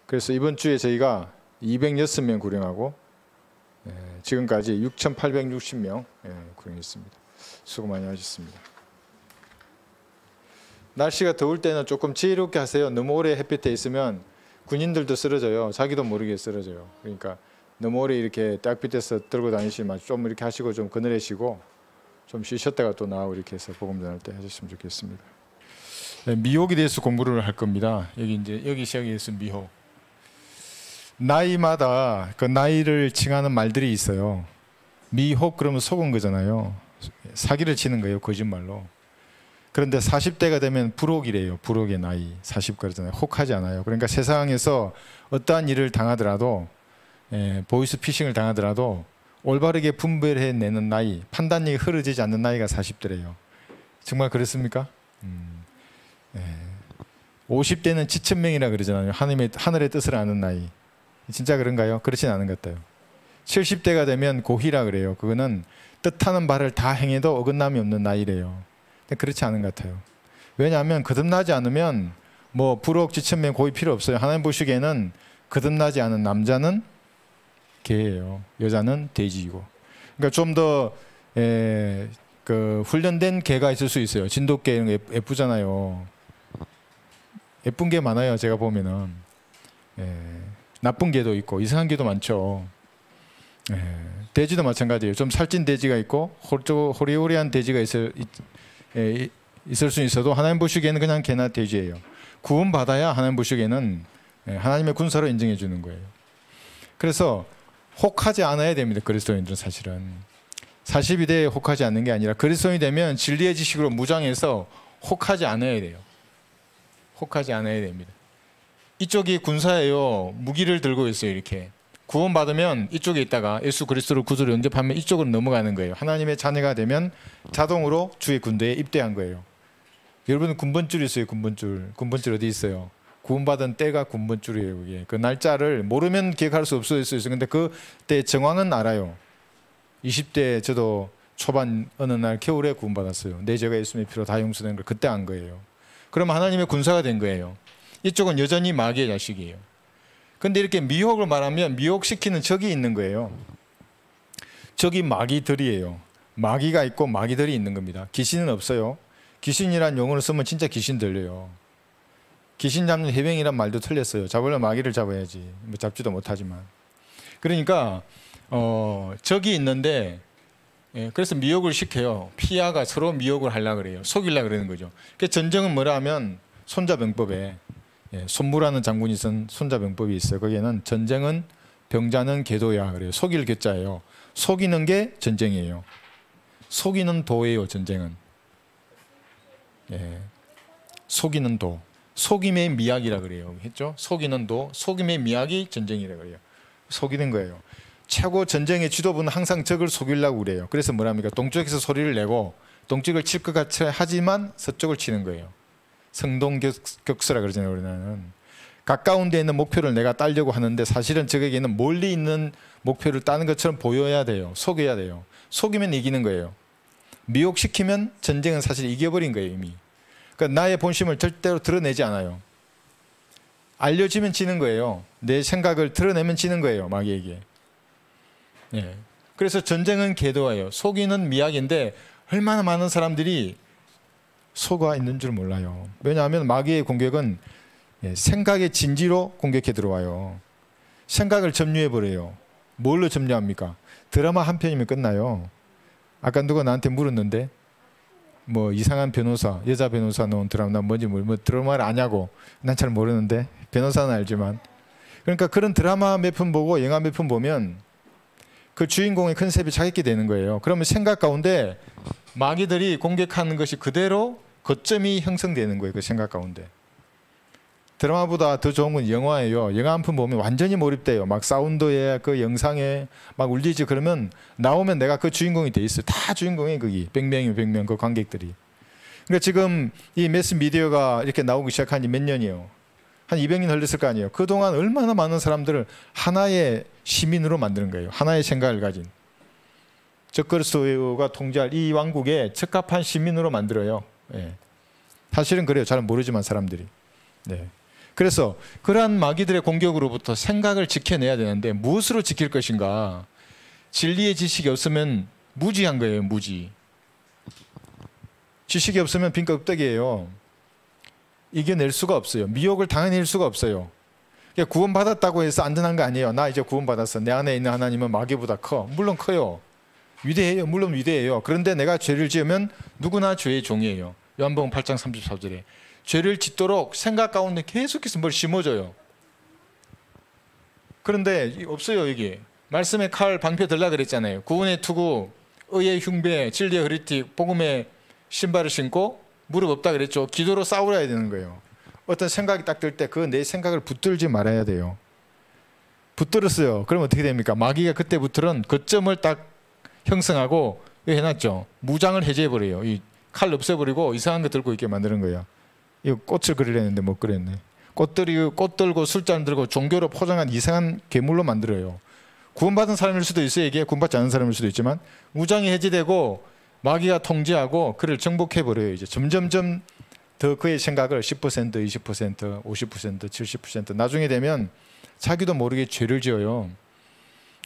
그래서 이번 주에 저희가 206명 구령하고 지금까지 6,860명 구령했습니다. 수고 많이 하셨습니다. 날씨가 더울 때는 조금 지혜롭게 하세요. 너무 오래 햇빛에 있으면 군인들도 쓰러져요. 자기도 모르게 쓰러져요. 그러니까 너무 오래 이렇게 딱빛에서 들고 다니시면 좀 이렇게 하시고 좀 그늘해시고 좀 쉬셨다가 또 나오고 이렇게 해서 복음 전할 때 하셨으면 좋겠습니다. 미혹에 대해서 공부를 할 겁니다. 여기 시작해서 미혹. 나이마다 그 나이를 칭하는 말들이 있어요. 미혹 그러면 속은 거잖아요. 사기를 치는 거예요, 거짓말로. 그런데 40대가 되면 불혹이래요. 불혹의 나이. 40 그러잖아요. 혹하지 않아요. 그러니까 세상에서 어떠한 일을 당하더라도 보이스 피싱을 당하더라도 올바르게 분별해내는 나이, 판단력이 흐려지지 않는 나이가 40대래요. 정말 그렇습니까? 50대는 지천명이라 그러잖아요. 하늘의 뜻을 아는 나이. 진짜 그런가요? 그렇진 않은 것 같아요. 70대가 되면 고희라 그래요. 그거는 뜻하는 바를 다 행해도 어긋남이 없는 나이래요. 근데 그렇지 않은 것 같아요. 왜냐하면 거듭나지 않으면 뭐 불혹, 지천명, 고희 필요 없어요. 하나님 보시기에는 거듭나지 않은 남자는 개예요. 여자는 돼지이고. 그러니까 좀 더 그 훈련된 개가 있을 수 있어요. 진돗개 이런 거 예쁘잖아요. 예쁜 게 많아요. 제가 보면은 나쁜 개도 있고 이상한 개도 많죠. 돼지도 마찬가지예요. 좀 살찐 돼지가 있고 호리호리한 돼지가 있을 수 있어도 하나님 보시기에는 그냥 개나 돼지예요. 구원 받아야 하나님 보시기에는 하나님의 군사로 인정해 주는 거예요. 그래서 혹하지 않아야 됩니다. 그리스도인들은 사실은 42대에 혹하지 않는 게 아니라 그리스도인이 되면 진리의 지식으로 무장해서 혹하지 않아야 돼요. 혹하지 않아야 됩니다. 이쪽이 군사예요. 무기를 들고 있어요. 이렇게 구원받으면 이쪽에 있다가 예수 그리스도를 구주로 영접하면 이쪽으로 넘어가는 거예요. 하나님의 자녀가 되면 자동으로 주의 군대에 입대한 거예요. 여러분 군번줄 있어요. 군번줄. 군번줄 어디 있어요? 구원받은 때가 군번줄이에요. 그게. 그 날짜를 모르면 기억할 수 없을 수 있어요. 근데 그때 정황은 알아요. 20대 저도 초반 어느 날 겨울에 구원받았어요. 내 죄가 예수님의 피로 다 용서된 걸 그때 안 거예요. 그럼 하나님의 군사가 된 거예요. 이쪽은 여전히 마귀의 자식이에요. 근데 이렇게 미혹을 말하면 미혹시키는 적이 있는 거예요. 적이 마귀들이에요. 마귀가 있고 마귀들이 있는 겁니다. 귀신은 없어요. 귀신이란 용어를 쓰면 진짜 귀신 들려요. 귀신 잡는 해병이란 말도 틀렸어요. 잡으려면 마귀를 잡아야지. 뭐 잡지도 못하지만. 그러니까 적이 있는데 그래서 미혹을 시켜요. 피아가 서로 미혹을 하려고 그래요. 속이려고 그러는 거죠. 그래서 전쟁은 뭐라 하면 손자병법에 손무라는 장군이 쓴 손자병법이 있어요. 거기에는 전쟁은 병자는 계도야 그래요. 속일 계자예요. 속이는 게 전쟁이에요. 속이는 도예요. 전쟁은. 속이는 도. 속임의 미학이라 그래요. 했죠? 속이는 도, 속임의 미학이 전쟁이라 그래요. 속이는 거예요. 최고 전쟁의 지도부는 항상 적을 속이려고 그래요. 그래서 뭐랍니까? 동쪽에서 소리를 내고 동쪽을 칠 것 같이 하지만 서쪽을 치는 거예요. 성동격서라 그러잖아요. 우리나라는. 가까운 데 있는 목표를 내가 따려고 하는데 사실은 적에게는 멀리 있는 목표를 따는 것처럼 보여야 돼요. 속여야 돼요. 속이면 이기는 거예요. 미혹시키면 전쟁은 사실 이겨버린 거예요. 이미. 그러니까 나의 본심을 절대로 드러내지 않아요. 알려지면 지는 거예요. 내 생각을 드러내면 지는 거예요. 마귀에게. 그래서 전쟁은 계도예요. 속이는 미학인데 얼마나 많은 사람들이 속아 있는 줄 몰라요. 왜냐하면 마귀의 공격은 생각의 진지로 공격해 들어와요. 생각을 점유해버려요. 뭘로 점유합니까? 드라마 한 편이면 끝나요. 아까 누가 나한테 물었는데 뭐 이상한 변호사, 여자 변호사 나온 드라마 난 뭔지 뭐 드라마를 아냐고. 난 잘 모르는데 변호사는 알지만. 그러니까 그런 드라마 몇 편 보고 영화 몇 편 보면 그 주인공의 컨셉이 자기게 되는 거예요. 그러면 생각 가운데 마귀들이 공격하는 것이 그대로 거점이 형성되는 거예요. 그 생각 가운데. 드라마보다 더 좋은 건 영화예요. 영화 한 편 보면 완전히 몰입돼요. 막 사운드에 그 영상에 막 울리지. 그러면 나오면 내가 그 주인공이 돼 있어요. 다 주인공이 거기 100명이면 100명 그 관객들이. 그러니까 지금 이 매스미디어가 이렇게 나오기 시작한 지 몇 년이에요. 한 200년 흘렸을 거 아니에요. 그동안 얼마나 많은 사람들을 하나의 시민으로 만드는 거예요. 하나의 생각을 가진. 적그리스도가 통제할 이 왕국에 적합한 시민으로 만들어요. 사실은 그래요. 잘 모르지만 사람들이. 그래서 그러한 마귀들의 공격으로부터 생각을 지켜내야 되는데 무엇으로 지킬 것인가? 진리의 지식이 없으면 무지한 거예요. 무지. 지식이 없으면 빈 껍데기예요. 이겨낼 수가 없어요. 미혹을 당해낼 수가 없어요. 구원받았다고 해서 안전한 거 아니에요. 나 이제 구원받았어. 내 안에 있는 하나님은 마귀보다 커. 물론 커요. 위대해요. 물론 위대해요. 그런데 내가 죄를 지으면 누구나 죄의 종이에요. 요한복음 8장 34절에 죄를 짓도록 생각 가운데 계속해서 뭘 심어줘요. 그런데 없어요. 여기 말씀의 칼 방패 들라 그랬잖아요. 구원의 투구, 의의 흉배, 진리의 허리띠, 복음의 신발을 신고 무릎 없다 그랬죠. 기도로 싸워야 되는 거예요. 어떤 생각이 딱 들 때 그 내 생각을 붙들지 말아야 돼요. 붙들었어요. 그럼 어떻게 됩니까? 마귀가 그때부터는 거점을 딱 형성하고 해놨죠. 무장을 해제해버려요. 이 칼 없애버리고 이상한 거 들고 있게 만드는 거예요. 이거 꽃을 그리려는데 못 그렸네. 꽃 들고 술잔 들고 종교로 포장한 이상한 괴물로 만들어요. 구원받은 사람일 수도 있어요. 이게 구원받지 않은 사람일 수도 있지만 무장이 해제되고 마귀가 통제하고 그를 정복해버려요. 이제 점점점 더 그의 생각을 10%, 20%, 50%, 70% 나중에 되면 자기도 모르게 죄를 지어요.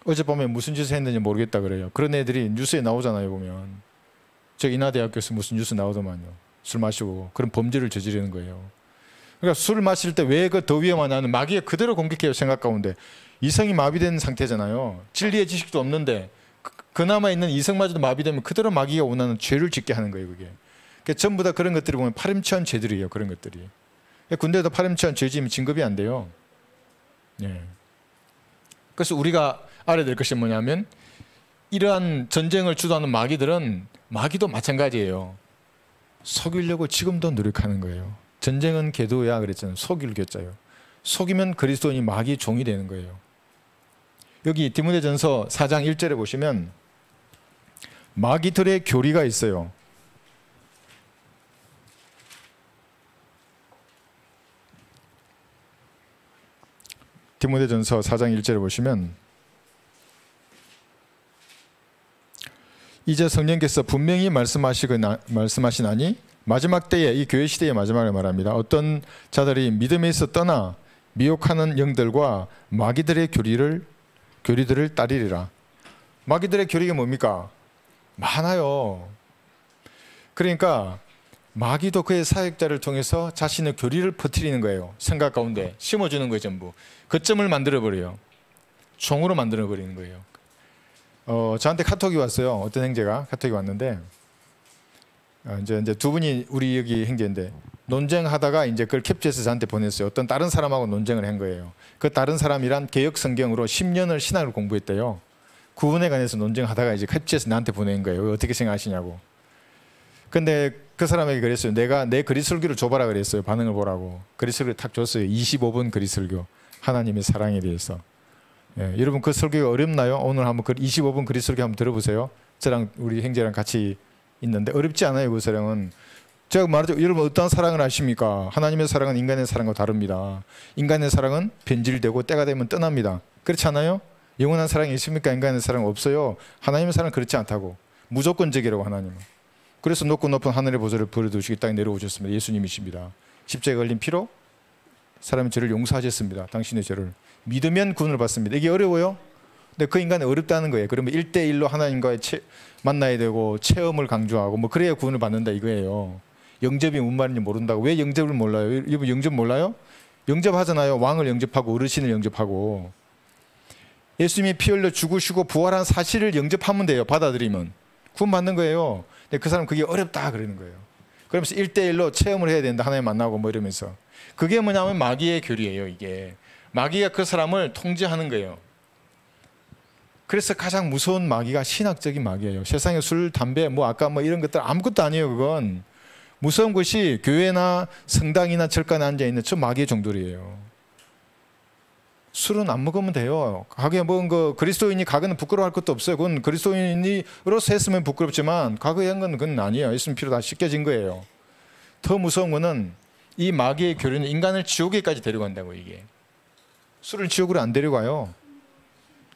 어젯밤에 무슨 짓을 했는지 모르겠다 그래요. 그런 애들이 뉴스에 나오잖아요. 보면 저 인하대학교에서 무슨 뉴스 나오더만요. 술 마시고 그런 범죄를 저지르는 거예요. 그러니까 술을 마실 때 왜 그 더 위험하냐는 마귀가 그대로 공격해요. 생각 가운데. 이성이 마비된 상태잖아요. 진리의 지식도 없는데 그나마 있는 이성마저도 마비되면 그대로 마귀가 원하는 죄를 짓게 하는 거예요. 그게. 그러니까 전부 다 그런 것들이 보면 파렴치한 죄들이에요. 그런 것들이. 군대에도 파렴치한 죄 지으면 진급이 안 돼요. 예. 그래서 우리가 알아야 될 것이 뭐냐면 이러한 전쟁을 주도하는 마귀들은 마귀도 마찬가지예요. 속이려고 지금도 노력하는 거예요. 전쟁은 계도야 그랬잖아요. 속일 교자요. 속이면 그리스도인이 마귀 종이 되는 거예요. 여기 디모데전서 4장 1절에 보시면 마귀들의 교리가 있어요. 디모데전서 4장 1절에 보시면 이제 성령께서 분명히 말씀하시나니 마지막 때에 이 교회 시대의 마지막을 말합니다. 어떤 자들이 믿음에서 떠나 미혹하는 영들과 마귀들의 교리들을 따르리라. 마귀들의 교리가 뭡니까? 많아요. 그러니까 마귀도 그의 사역자를 통해서 자신의 교리를 퍼뜨리는 거예요. 생각 가운데 심어주는 거예요. 전부. 거점을 만들어버려요. 종으로 만들어버리는 거예요. 저한테 카톡이 왔어요. 어떤 형제가 카톡이 왔는데 이제 두 분이 우리 여기 형제인데 논쟁하다가 이제 그걸 캡처해서 저한테 보냈어요. 어떤 다른 사람하고 논쟁을 한 거예요. 그 다른 사람이란 개혁 성경으로 10년을 신학을 공부했대요. 구원에 관해서 논쟁하다가 이제 캡처해서 나한테 보낸 거예요. 어떻게 생각하시냐고. 근데 그 사람에게 그랬어요. 내가 내 그리 설교를 줘봐라 그랬어요. 반응을 보라고. 그리 설교를 탁 줬어요. 25분 그리 설교. 하나님의 사랑에 대해서. 예, 여러분 그 설교가 어렵나요? 오늘 한번 25분 그리 설교 한번 들어보세요. 저랑 우리 형제랑 같이 있는데 어렵지 않아요. 그 사랑은. 제가 말하죠. 여러분 어떤 사랑을 아십니까? 하나님의 사랑은 인간의 사랑과 다릅니다. 인간의 사랑은 변질되고 때가 되면 떠납니다. 그렇지 않아요? 영원한 사랑이 있습니까? 인간의 사랑은 없어요. 하나님의 사랑은 그렇지 않다고. 무조건적이라고 하나님은. 그래서 높고 높은 하늘의 보좌를 버려두시고 땅에 내려오셨습니다. 예수님이십니다. 십자가에 걸린 피로 사람의 죄를 용서하셨습니다. 당신의 죄를. 믿으면 구원을 받습니다. 이게 어려워요? 근데 그 인간이 어렵다는 거예요. 그러면 1대1로 하나님과의 만나야 되고 체험을 강조하고 뭐 그래야 구원을 받는다 이거예요. 영접이 뭔 말인지 모른다고. 왜 영접을 몰라요? 여러분 영접 몰라요? 영접하잖아요. 왕을 영접하고 어르신을 영접하고. 예수님이 피 흘려 죽으시고 부활한 사실을 영접하면 돼요. 받아들이면. 구원 받는 거예요. 근데 그 사람 그게 어렵다 그러는 거예요. 그러면서 1대1로 체험을 해야 된다. 하나님 만나고 뭐 이러면서. 그게 뭐냐면 마귀의 교리예요. 이게. 마귀가 그 사람을 통제하는 거예요. 그래서 가장 무서운 마귀가 신학적인 마귀예요. 세상에 술, 담배, 뭐 아까 뭐 이런 것들 아무것도 아니에요. 그건 무서운 것이 교회나 성당이나 철간에 앉아 있는 저 마귀의 종들이에요. 술은 안 먹으면 돼요. 가게 먹은 거 그리스도인이 가게는 부끄러워할 것도 없어요. 그건 그리스도인으로서 했으면 부끄럽지만 과거에 한 건 그건 아니에요. 예수님 피로 다 씻겨진 거예요. 더 무서운 거는 이 마귀의 교리는 인간을 지옥에까지 데려간다고 이게. 술을 지옥으로 안 데려가요.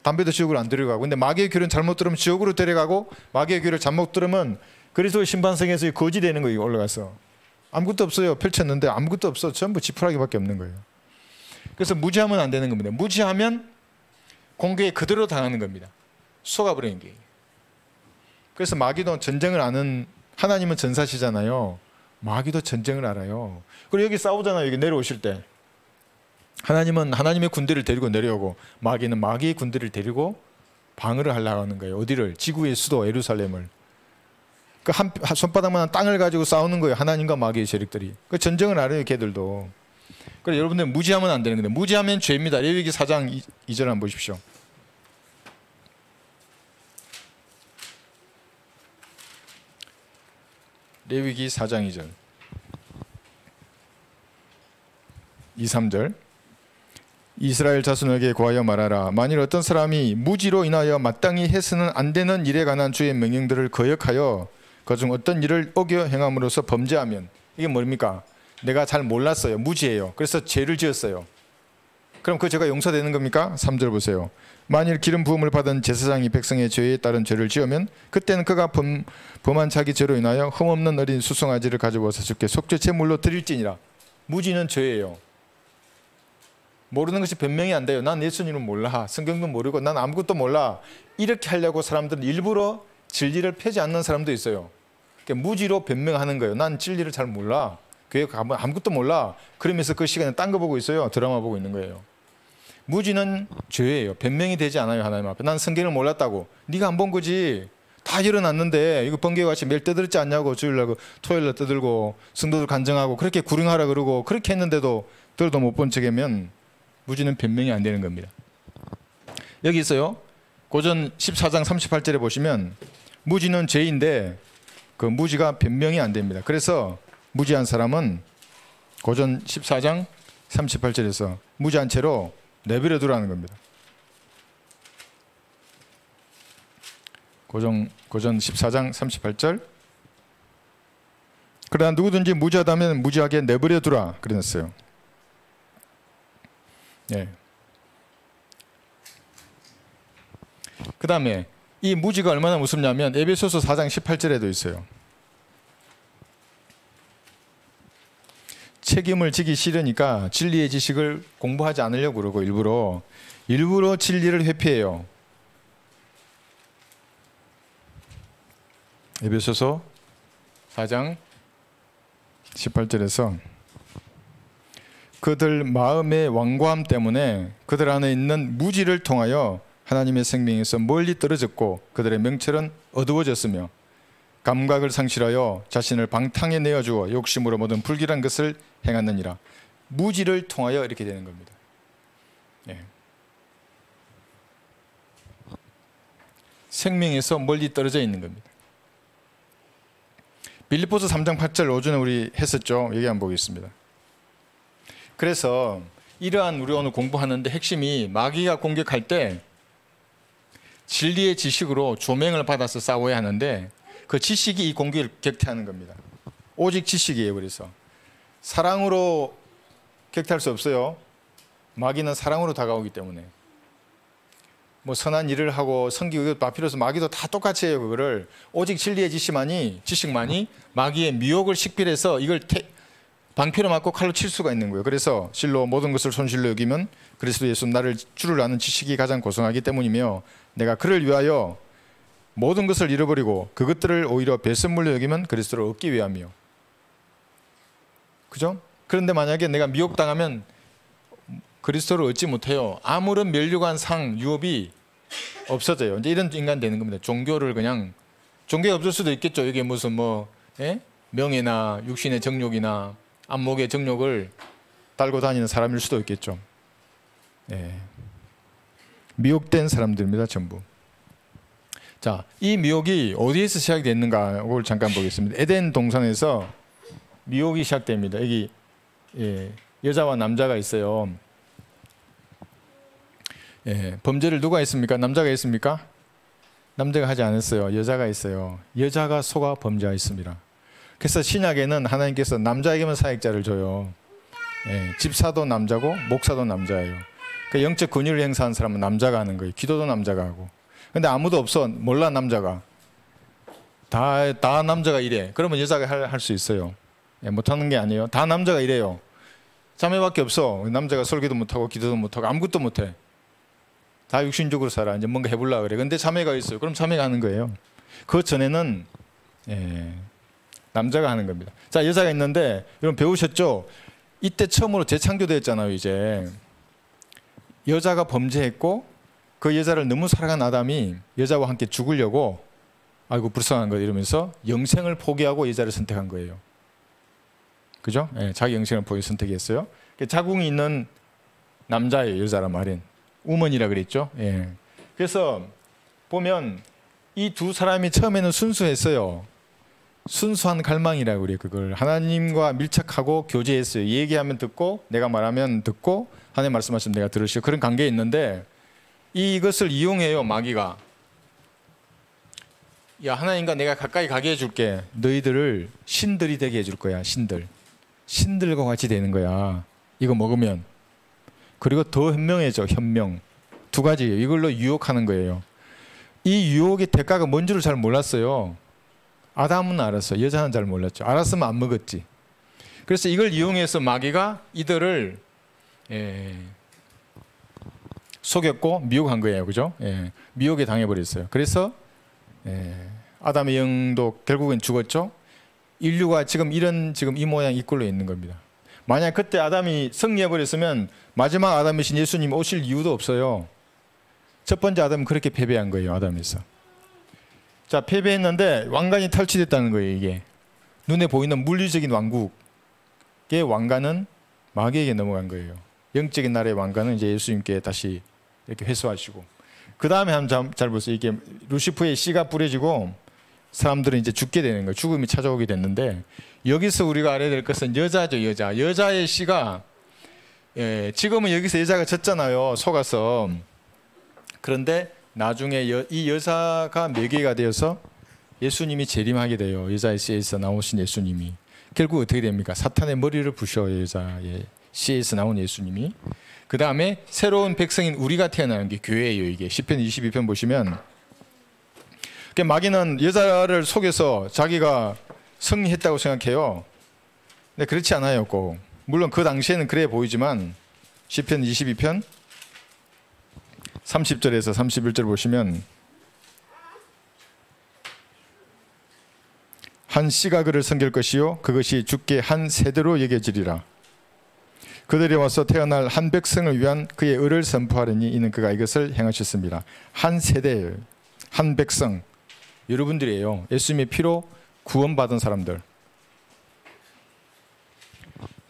담배도 지옥으로 안 데려가고. 근데 마귀의 교리는 잘못 들으면 지옥으로 데려가고 마귀의 교리를 잘못 들으면 그리스도의 신반성에서 거지 되는 거예요. 올라가서. 아무것도 없어요. 펼쳤는데 아무것도 없어. 전부 지푸라기밖에 없는 거예요. 그래서 무지하면 안 되는 겁니다. 무지하면 공격에 그대로 당하는 겁니다. 속아버리는 게. 그래서 마귀도 전쟁을 아는, 하나님은 전사시잖아요. 마귀도 전쟁을 알아요. 그리고 여기 싸우잖아요. 여기 내려오실 때 하나님은 하나님의 군대를 데리고 내려오고, 마귀는 마귀의 군대를 데리고 방어를 하려고 하는 거예요. 어디를? 지구의 수도 예루살렘을. 그 한 손바닥만한 땅을 가지고 싸우는 거예요. 하나님과 마귀의 세력들이. 그 전쟁을 알아요, 걔들도. 그래서 여러분들 무지하면 안 되는 건데, 무지하면 죄입니다. 레위기 4장 2절 한번 보십시오. 레위기 4장 2절 2, 3절 이스라엘 자손에게 고하여 말하라. 만일 어떤 사람이 무지로 인하여 마땅히 해서는 안 되는 일에 관한 주의 명령들을 거역하여 그중 어떤 일을 어겨 행함으로써 범죄하면, 이게 뭡니까? 내가 잘 몰랐어요. 무지해요. 그래서 죄를 지었어요. 그럼 그 죄가 용서되는 겁니까? 3절 보세요. 만일 기름 부음을 받은 제사장이 백성의 죄에 따른 죄를 지으면 그때는 그가 범한 자기 죄로 인하여 흠없는 어린 수송아지를 가져와서 주께 속죄 제물로 드릴지니라. 무지는 죄예요. 모르는 것이 변명이 안 돼요. 난 예수님은 몰라. 성경도 모르고 난 아무것도 몰라. 이렇게 하려고 사람들은 일부러 진리를 펴지 않는 사람도 있어요. 그러니까 무지로 변명하는 거예요. 난 진리를 잘 몰라. 교회 가면 아무것도 몰라. 그러면서 그 시간에 딴 거 보고 있어요. 드라마 보고 있는 거예요. 무지는 죄예요. 변명이 되지 않아요. 하나님 앞에. 난 성경을 몰랐다고. 네가 안 본 거지. 다 일어났는데 이거 번개같이 매일 떠들었지 않냐고. 주일날 토요일날 떠들고 성도들 간증하고 그렇게 구령하라 그러고 그렇게 했는데도 들어도 못 본 척하면 무지는 변명이 안 되는 겁니다. 여기 있어요. 고전 14장 38절에 보시면 무지는 죄인데 그 무지가 변명이 안 됩니다. 그래서 무지한 사람은 고전 14장 38절에서 무지한 채로 내버려 두라는 겁니다. 고전 14장 38절. 그러나 누구든지 무지하다면 무지하게 내버려 두라 그랬어요. 예. 그 다음에 이 무지가 얼마나 무섭냐면 에베소서 4장 18절에도 있어요. 책임을 지기 싫으니까 진리의 지식을 공부하지 않으려고 그러고 일부러 진리를 회피해요. 에베소서 4장 18절에서 그들 마음의 완고함 때문에 그들 안에 있는 무지를 통하여 하나님의 생명에서 멀리 떨어졌고 그들의 명철은 어두워졌으며 감각을 상실하여 자신을 방탕에 내어주어 욕심으로 모든 불길한 것을 행하느니라. 무지를 통하여 이렇게 되는 겁니다. 예. 생명에서 멀리 떨어져 있는 겁니다. 빌립보서 3장 8절 오전에 우리 했었죠. 여기 한번 보겠습니다. 그래서 이러한 우리 오늘 공부하는데 핵심이 마귀가 공격할 때 진리의 지식으로 조명을 받아서 싸워야 하는데 그 지식이 이 공격을 격퇴하는 겁니다. 오직 지식이에요. 그래서 사랑으로 격퇴할 수 없어요. 마귀는 사랑으로 다가오기 때문에 뭐 선한 일을 하고 섬기고 다 필요해서 마귀도 다 똑같이 해요. 그거를 오직 진리의 지식만이 마귀의 미혹을 식별해서 이걸 방패로 맞고 칼로 칠 수가 있는 거예요. 그래서 실로 모든 것을 손실로 여기면 그리스도 예수 나를 주를 아는 지식이 가장 고상하기 때문이며 내가 그를 위하여 모든 것을 잃어버리고 그것들을 오히려 배선물로 여기면 그리스도를 얻기 위함이요. 그죠? 그런데 만약에 내가 미혹당하면 그리스도를 얻지 못해요. 아무런 멸류관 상 유업이 없어져요. 이제 이런 인간 되는 겁니다. 종교가 없을 수도 있겠죠. 이게 무슨 명예나 육신의 정욕이나 안목의 정욕을 달고 다니는 사람일 수도 있겠죠. 예. 미혹된 사람들입니다. 전부. 자, 이 미혹이 어디에서 시작이 됐는가를 잠깐 보겠습니다. 에덴 동산에서 미혹이 시작됩니다. 여기 여자와 남자가 있어요. 범죄를 누가 했습니까? 남자가 했습니까? 남자가 하지 않았어요. 여자가 했어요. 여자가 속아 범죄하였습니다. 그래서 신약에는 하나님께서 남자에게만 사역자를 줘요. 집사도 남자고 목사도 남자예요. 그 영적 권위를 행사하는 사람은 남자가 하는 거예요. 기도도 남자가 하고. 근데 아무도 없어. 몰라 남자가. 다 남자가 이래. 그러면 여자가 할 수 있어요. 못하는 게 아니에요. 다 남자가 이래요. 자매밖에 없어. 남자가 설교도 못하고 기도도 못하고 아무것도 못해. 다 육신적으로 살아. 이제 뭔가 해보려고 그래. 근데 자매가 있어요. 그럼 자매가 하는 거예요. 그 전에는 남자가 하는 겁니다. 자, 여자가 있는데 여러분 배우셨죠? 이때 처음으로 재창조되었잖아요. 이제 여자가 범죄했고 그 여자를 너무 사랑한 아담이 여자와 함께 죽으려고 아이고 불쌍한 것 이러면서 영생을 포기하고 여자를 선택한 거예요. 그죠? 자기 영생을 포기 선택했어요. 자궁이 있는 남자예요. 여자란 말은 우먼이라 그랬죠. 그래서 보면 이 두 사람이 처음에는 순수했어요. 순수한 갈망이라고 그래요. 그걸 하나님과 밀착하고 교제했어요. 얘기하면 듣고 내가 말하면 듣고 하나님 말씀하시면 내가 들으시고 그런 관계에 있는데 이것을 이용해요. 마귀가. 야, 하나님과 내가 가까이 가게 해줄게. 너희들을 신들이 되게 해줄 거야. 신들과 같이 되는 거야. 이거 먹으면. 그리고 더 현명해져. 현명. 두 가지예요. 이걸로 유혹하는 거예요. 이 유혹의 대가가 뭔 줄을 잘 몰랐어요. 아담은 알았어. 여자는 잘 몰랐죠. 알았으면 안 먹었지. 그래서 이걸 이용해서 마귀가 이들을 속였고 미혹한 거예요. 그죠? 미혹에 당해버렸어요. 그래서 아담의 영도 결국엔 죽었죠. 인류가 지금 이 모양 이 꼴로 있는 겁니다. 만약 그때 아담이 승리해버렸으면 마지막 아담이신 예수님 오실 이유도 없어요. 첫 번째 아담은 그렇게 패배한 거예요. 아담에서. 자, 패배했는데 왕관이 탈취됐다는 거예요. 이게 눈에 보이는 물리적인 왕국의 왕관은 마귀에게 넘어간 거예요. 영적인 나라의 왕관은 이제 예수님께 다시 이렇게 회수하시고 그 다음에 한번 잘 보세요. 이게 루시프의 씨가 뿌려지고 사람들은 이제 죽게 되는 거예요. 죽음이 찾아오게 됐는데 여기서 우리가 알아야 될 것은 여자죠. 여자의 씨가 지금은 여기서 여자가 졌잖아요. 속아서. 그런데 나중에 이 여자가 매개가 되어서 예수님이 재림하게 돼요. 여자의 씨에서 나오신 예수님이. 결국 어떻게 됩니까? 사탄의 머리를 부셔요. 여자의 씨에서 나온 예수님이. 그 다음에 새로운 백성인 우리가 태어나는 게 교회예요. 이게 시편 22편 보시면 마귀는 여자를 속여서 자기가 승리했다고 생각해요. 근데 그렇지 않아요. 꼭. 물론 그 당시에는 그래 보이지만 시편 22편 30절에서 31절 보시면 한 씨가 그를 섬길 것이요 그것이 주께 한 세대로 여겨지리라. 그들이 와서 태어날 한 백성을 위한 그의 의를 선포하려니 이는 그가 이것을 행하셨습니다. 한 세대예요. 한 백성. 여러분들이에요. 예수님의 피로 구원받은 사람들.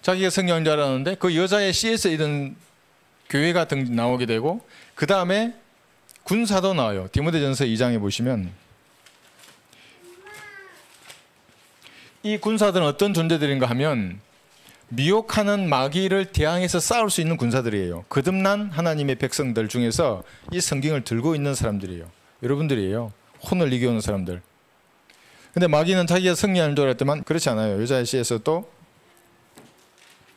자기가 성령인 줄 알았는데 그 여자의 씨에서 이런 교회가 나오게 되고 그 다음에 군사도 나와요. 디모데전서 2장에 보시면 이 군사들은 어떤 존재들인가 하면 미혹하는 마귀를 대항해서 싸울 수 있는 군사들이에요. 거듭난 하나님의 백성들 중에서 이 성경을 들고 있는 사람들이에요. 여러분들이에요. 혼을 이겨오는 사람들. 근데 마귀는 자기가 승리하는 줄 알았더만 그렇지 않아요. 여자의 씨에서 또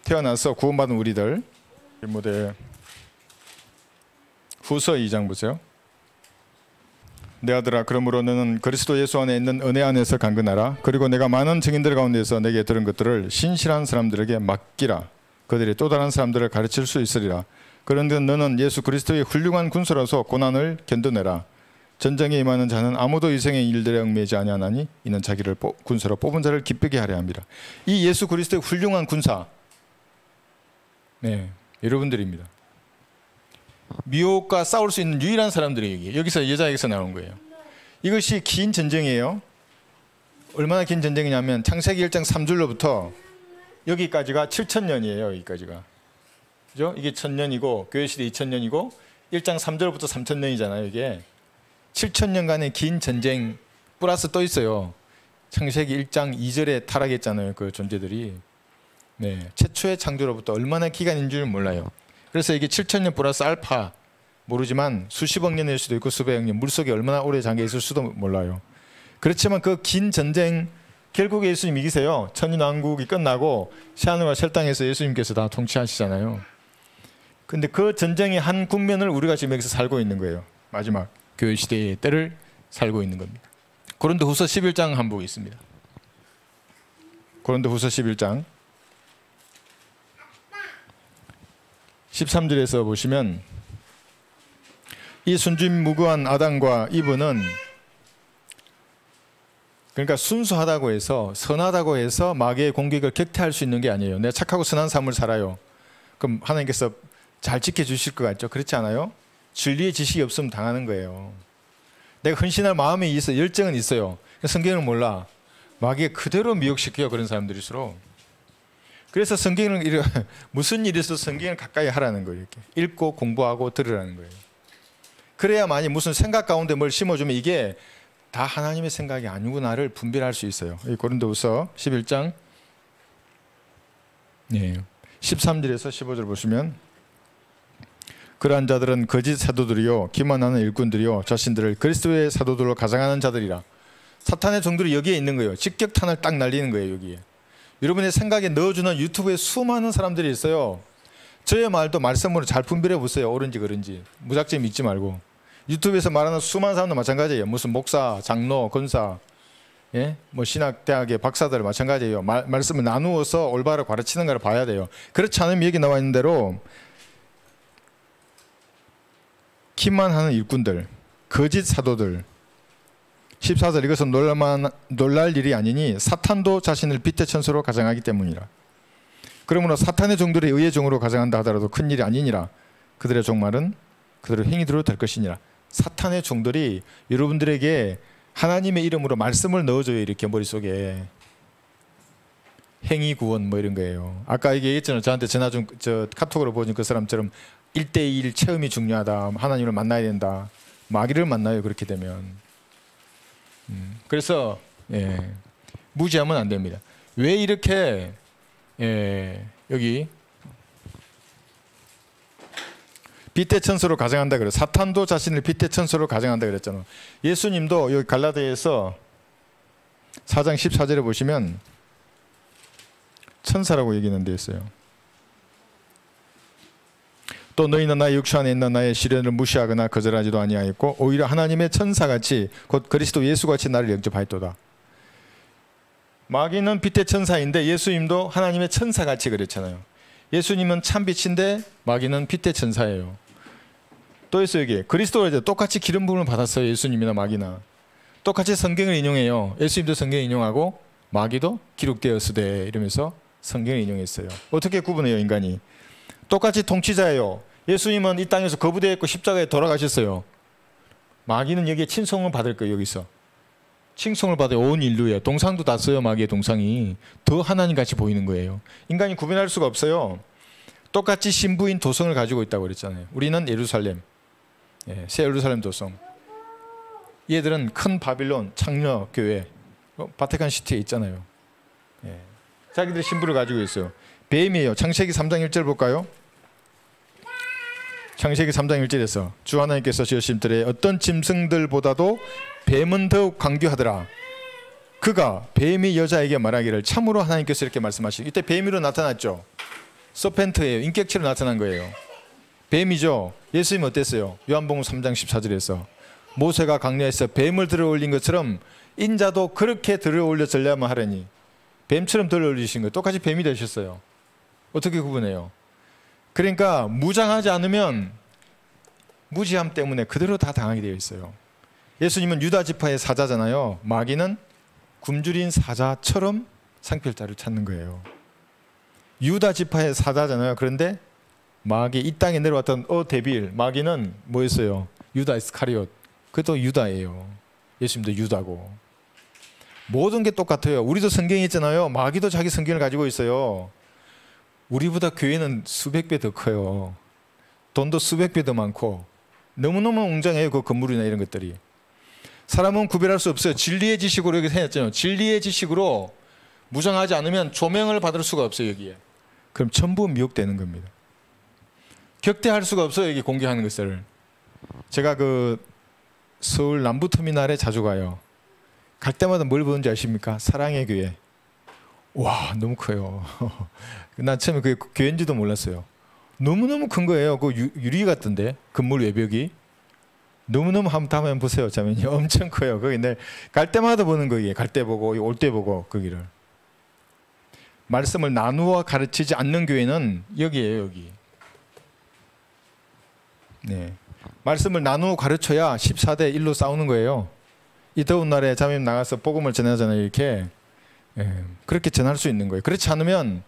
태어나서 구원받은 우리들. 디모데 후서 2장 보세요. 내 아들아 그러므로 너는 그리스도 예수 안에 있는 은혜 안에서 강건하라. 그리고 내가 많은 증인들 가운데서 내게 들은 것들을 신실한 사람들에게 맡기라. 그들이 또 다른 사람들을 가르칠 수 있으리라. 그런데 너는 예수 그리스도의 훌륭한 군수라서 고난을 견뎌내라. 전쟁에 임하는 자는 아무도 이생의 일들에 얽매이지 아니하나니 이는 자기를 군수로 뽑은 자를 기쁘게 하려 함이라. 이 예수 그리스도의 훌륭한 군사, 여러분들입니다. 미혹과 싸울 수 있는 유일한 사람들이 여기서 여자에게서 나온 거예요. 이것이 긴 전쟁이에요. 얼마나 긴 전쟁이냐면 창세기 1장 3절로부터 여기까지가 7,000년이에요. 여기까지가. 그죠? 이게 1,000년이고 교회 시대 2,000년이고 1장 3절부터 3,000년이잖아요. 이게 7,000년간의 긴 전쟁 플러스 또 있어요. 창세기 1장 2절에 타락했잖아요. 그 존재들이. 최초의 창조로부터 얼마나 기간인 줄 몰라요. 그래서 이게 7,000년 플러스 알파 모르지만 수십억 년일 수도 있고 수백억 년, 물속에 얼마나 오래 잠겨 있을 수도 몰라요. 그렇지만 그 긴 전쟁 결국에 예수님 이기세요. 천인왕국이 끝나고 새하늘과 새 땅에서 예수님께서 다 통치하시잖아요. 근데 그 전쟁의 한 국면을 우리가 지금 여기서 살고 있는 거예요. 마지막 교회 시대의 때를 살고 있는 겁니다. 고린도후서 11장 한 복 있습니다. 고린도후서 11장 13절에서 보시면 이 순진무구한 아담과 이브는 그러니까 순수하다고 해서 선하다고 해서 마귀의 공격을 격퇴할 수 있는 게 아니에요. 내가 착하고 선한 삶을 살아요. 그럼 하나님께서 잘 지켜주실 것 같죠? 그렇지 않아요? 진리의 지식이 없으면 당하는 거예요. 내가 헌신할 마음이 있어, 열정은 있어요. 성경을 몰라. 마귀가 그대로 미혹시켜요. 그런 사람들일수록. 그래서 성경을 무슨 일이 있어도 성경을 가까이 하라는 거예요. 이렇게 읽고 공부하고 들으라는 거예요. 그래야만이 무슨 생각 가운데 뭘 심어주면 이게 다 하나님의 생각이 아니구나를 분별할 수 있어요. 고린도후서 11장 13절에서 15절 보시면 그러한 자들은 거짓 사도들이요 기만하는 일꾼들이요 자신들을 그리스도의 사도들로 가장하는 자들이라. 사탄의 종들이 여기에 있는 거예요. 직격탄을 딱 날리는 거예요. 여기에 여러분의 생각에 넣어주는 유튜브에 수많은 사람들이 있어요. 저의 말도 말씀으로 잘 분별해 보세요. 옳은지 그른지. 무작정 믿지 말고. 유튜브에서 말하는 수많은 사람도 마찬가지예요. 무슨 목사, 장로, 권사, 뭐 신학대학의 박사들 마찬가지예요. 말씀을 나누어서 올바로 가르치는 걸 봐야 돼요. 그렇지 않으면 여기 나와 있는 대로 기만하는 일꾼들, 거짓 사도들. 14절 이것은 놀랄 일이 아니니 사탄도 자신을 빛의 천사로 가장하기 때문이라. 그러므로 사탄의 종들이 의의 종으로 가장한다 하더라도 큰 일이 아니니라. 그들의 종말은 그들의 행위대로 될 것이니라. 사탄의 종들이 여러분들에게 하나님의 이름으로 말씀을 넣어줘요. 이렇게 머릿속에 행위 구원 뭐 이런 거예요. 아까 얘기했잖아요. 저한테 전화 좀 카톡으로 보여준 그 사람처럼 1대1 체험이 중요하다. 하나님을 만나야 된다. 마귀를 만나요. 그렇게 되면. 그래서 무지하면 안 됩니다. 왜 이렇게 여기 빛의 천사로 가정한다 그래요. 사탄도 자신을 빛의 천사로 가정한다 그랬잖아요. 예수님도 여기 갈라디아에서 4장 14절에 보시면 천사라고 얘기하는 데 있어요. 또 너희는 나의 육체 안에 있는 나의 시련을 무시하거나 거절하지도 아니하였고 오히려 하나님의 천사같이 곧 그리스도 예수같이 나를 영접하였도다. 마귀는 빛의 천사인데 예수님도 하나님의 천사같이 그랬잖아요. 예수님은 참빛인데 마귀는 빛의 천사예요. 또 있어요. 여기 그리스도가 이제 똑같이 기름 부음을 받았어요. 예수님이나 마귀나 똑같이 성경을 인용해요. 예수님도 성경을 인용하고 마귀도 기록되었으되 이러면서 성경을 인용했어요. 어떻게 구분해요? 인간이 똑같이 통치자예요. 예수님은 이 땅에서 거부되었고 십자가에 돌아가셨어요. 마귀는 여기에 친송을 받을 거예요. 여기서 칭송을 받아요. 온 인류에. 동상도 다 써요. 마귀의 동상이. 더 하나님같이 보이는 거예요. 인간이 구분할 수가 없어요. 똑같이 신부인 도성을 가지고 있다고 그랬잖아요. 우리는 예루살렘, 새 예루살렘 도성. 얘들은 큰 바빌론 창녀교회, 바티칸 시티에 있잖아요. 자기들 신부를 가지고 있어요. 뱀이에요. 창세기 3장 1절 볼까요? 창세기 3장 1절에서 주 하나님께서 지으신 들에 어떤 짐승들보다도 뱀은 더욱 강교하더라. 그가 뱀이 여자에게 말하기를 참으로 하나님께서 이렇게 말씀하시고 이때 뱀으로 나타났죠. 서펜트예요. 인격체로 나타난 거예요. 뱀이죠. 예수님 어땠어요? 요한복음 3장 14절에서 모세가 강야에서 뱀을 들어올린 것처럼 인자도 그렇게 들어올려 전례하면 하려니 뱀처럼 들어올리신 거예요. 똑같이 뱀이 되셨어요. 어떻게 구분해요? 그러니까 무장하지 않으면 무지함 때문에 그대로 다 당하게 되어 있어요. 예수님은 유다 지파의 사자잖아요. 마귀는 굶주린 사자처럼 상필자를 찾는 거예요. 유다 지파의 사자잖아요. 그런데 마귀 이 땅에 내려왔던 데빌 마귀는 뭐였어요? 유다 이스카리옷. 그것도 유다예요. 예수님도 유다고. 모든 게 똑같아요. 우리도 성경이 있잖아요. 마귀도 자기 성경을 가지고 있어요. 우리보다 교회는 수백 배 더 커요. 돈도 수백 배 더 많고 너무너무 웅장해요. 그 건물이나 이런 것들이. 사람은 구별할 수 없어요. 진리의 지식으로 여기 해놨잖아요. 진리의 지식으로 무장하지 않으면 조명을 받을 수가 없어요. 여기에. 그럼 전부 미혹되는 겁니다. 격대할 수가 없어요. 여기 공개하는 것을. 제가 그 서울 남부터미널에 자주 가요. 갈 때마다 뭘 보는지 아십니까? 사랑의 교회. 와, 너무 커요. 난 처음에 그게 교회인지도 몰랐어요. 너무너무 큰 거예요. 그 유리 같던데 건물 외벽이. 너무너무 한번 보세요. 자매님 엄청 커요. 거기 내 갈 때마다 보는 거예요. 갈 때 보고 올 때 보고 거기를. 말씀을 나누어 가르치지 않는 교회는 여기예요. 여기. 네. 말씀을 나누어 가르쳐야 14대 1로 싸우는 거예요. 이 더운 날에 자매님 나가서 복음을 전하잖아요. 이렇게. 그렇게 전할 수 있는 거예요. 그렇지 않으면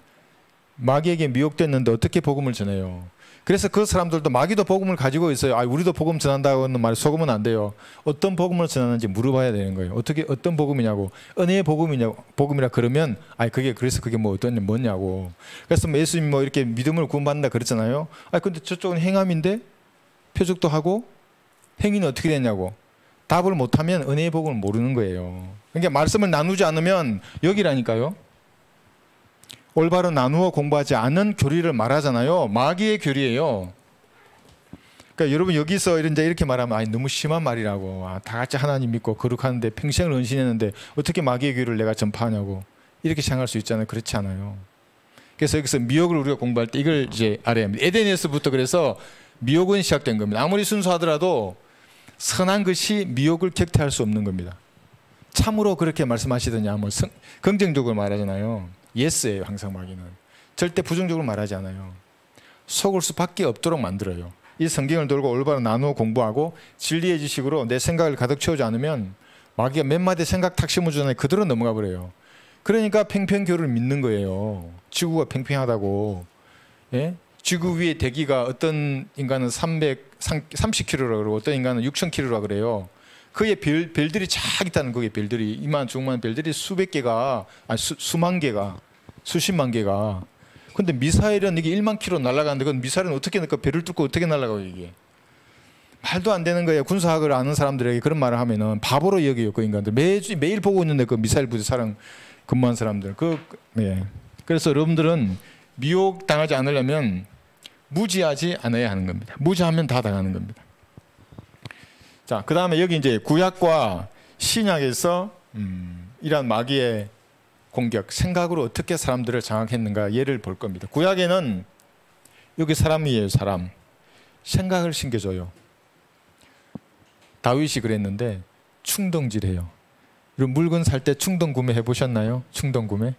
마귀에게 미혹됐는데 어떻게 복음을 전해요? 그래서 그 사람들도 마귀도 복음을 가지고 있어요. 우리도 복음 전한다고는 말에 속으면 안 돼요. 어떤 복음을 전하는지 물어봐야 되는 거예요. 어떤 복음이냐고. 은혜의 복음이라 그러면 그게 뭐 뭐냐고. 그래서 예수님 뭐 이렇게 믿음을 구원받는다 그랬잖아요. 근데 저쪽은 행함인데 표적도 하고 행위는 어떻게 되냐고. 답을 못하면 은혜의 복음을 모르는 거예요. 그러니까 말씀을 나누지 않으면 여기라니까요. 올바로 나누어 공부하지 않은 교리를 말하잖아요. 마귀의 교리예요. 그러니까 여러분 여기서 이렇게 말하면 너무 심한 말이라고. 다 같이 하나님 믿고 거룩하는데 평생을 헌신했는데 어떻게 마귀의 교리를 내가 전파하냐고. 이렇게 생각할 수 있잖아요. 그렇지 않아요. 그래서 여기서 미혹을 우리가 공부할 때 이걸 이제 알아야 합니다. 에덴에서부터 그래서 미혹은 시작된 겁니다. 아무리 순수하더라도 선한 것이 미혹을 격퇴할 수 없는 겁니다. 참으로 그렇게 말씀하시더냐 뭐 긍정적으로 말하잖아요. 예스예요. 항상 마귀는. 절대 부정적으로 말하지 않아요. 속을 수밖에 없도록 만들어요. 이 성경을 들고 올바로 나누어 공부하고 진리의 지식으로 내 생각을 가득 채우지 않으면 마귀가 몇 마디 생각 탁 심어주잖아요. 그대로 넘어가 버려요. 그러니까 팽팽교를 믿는 거예요. 지구가 팽팽하다고. 예? 지구 위에 대기가 어떤 인간은 30km라 그러고 어떤 인간은 6000km라 그래요. 그의 별들이 쫙 있다는 거예요. 별들이 이만 중만 별들이 수백 개가 수만 개가 수십만 개가. 근데 미사일은 이게 1만 킬로 날아가는데 그건 미사일은 어떻게 별을 뚫고 어떻게 날아가요 이게. 말도 안 되는 거예요. 군사학을 아는 사람들에게 그런 말을 하면은 바보로 여겨요. 그 인간들 매일 보고 있는데 그 미사일 부대 사령 근무한 사람들. 그래서 여러분들은 미혹 당하지 않으려면 무지하지 않아야 하는 겁니다. 무지하면 다 당하는 겁니다. 자, 그 다음에 여기 이제 구약과 신약에서 이러한 마귀의 공격, 생각으로 어떻게 사람들을 장악했는가 예를 볼 겁니다. 구약에는 여기 사람이에요. 사람. 생각을 심겨줘요. 다윗이 그랬는데 충동질해요. 이런 물건 살 때 충동 구매 해보셨나요? 충동 구매?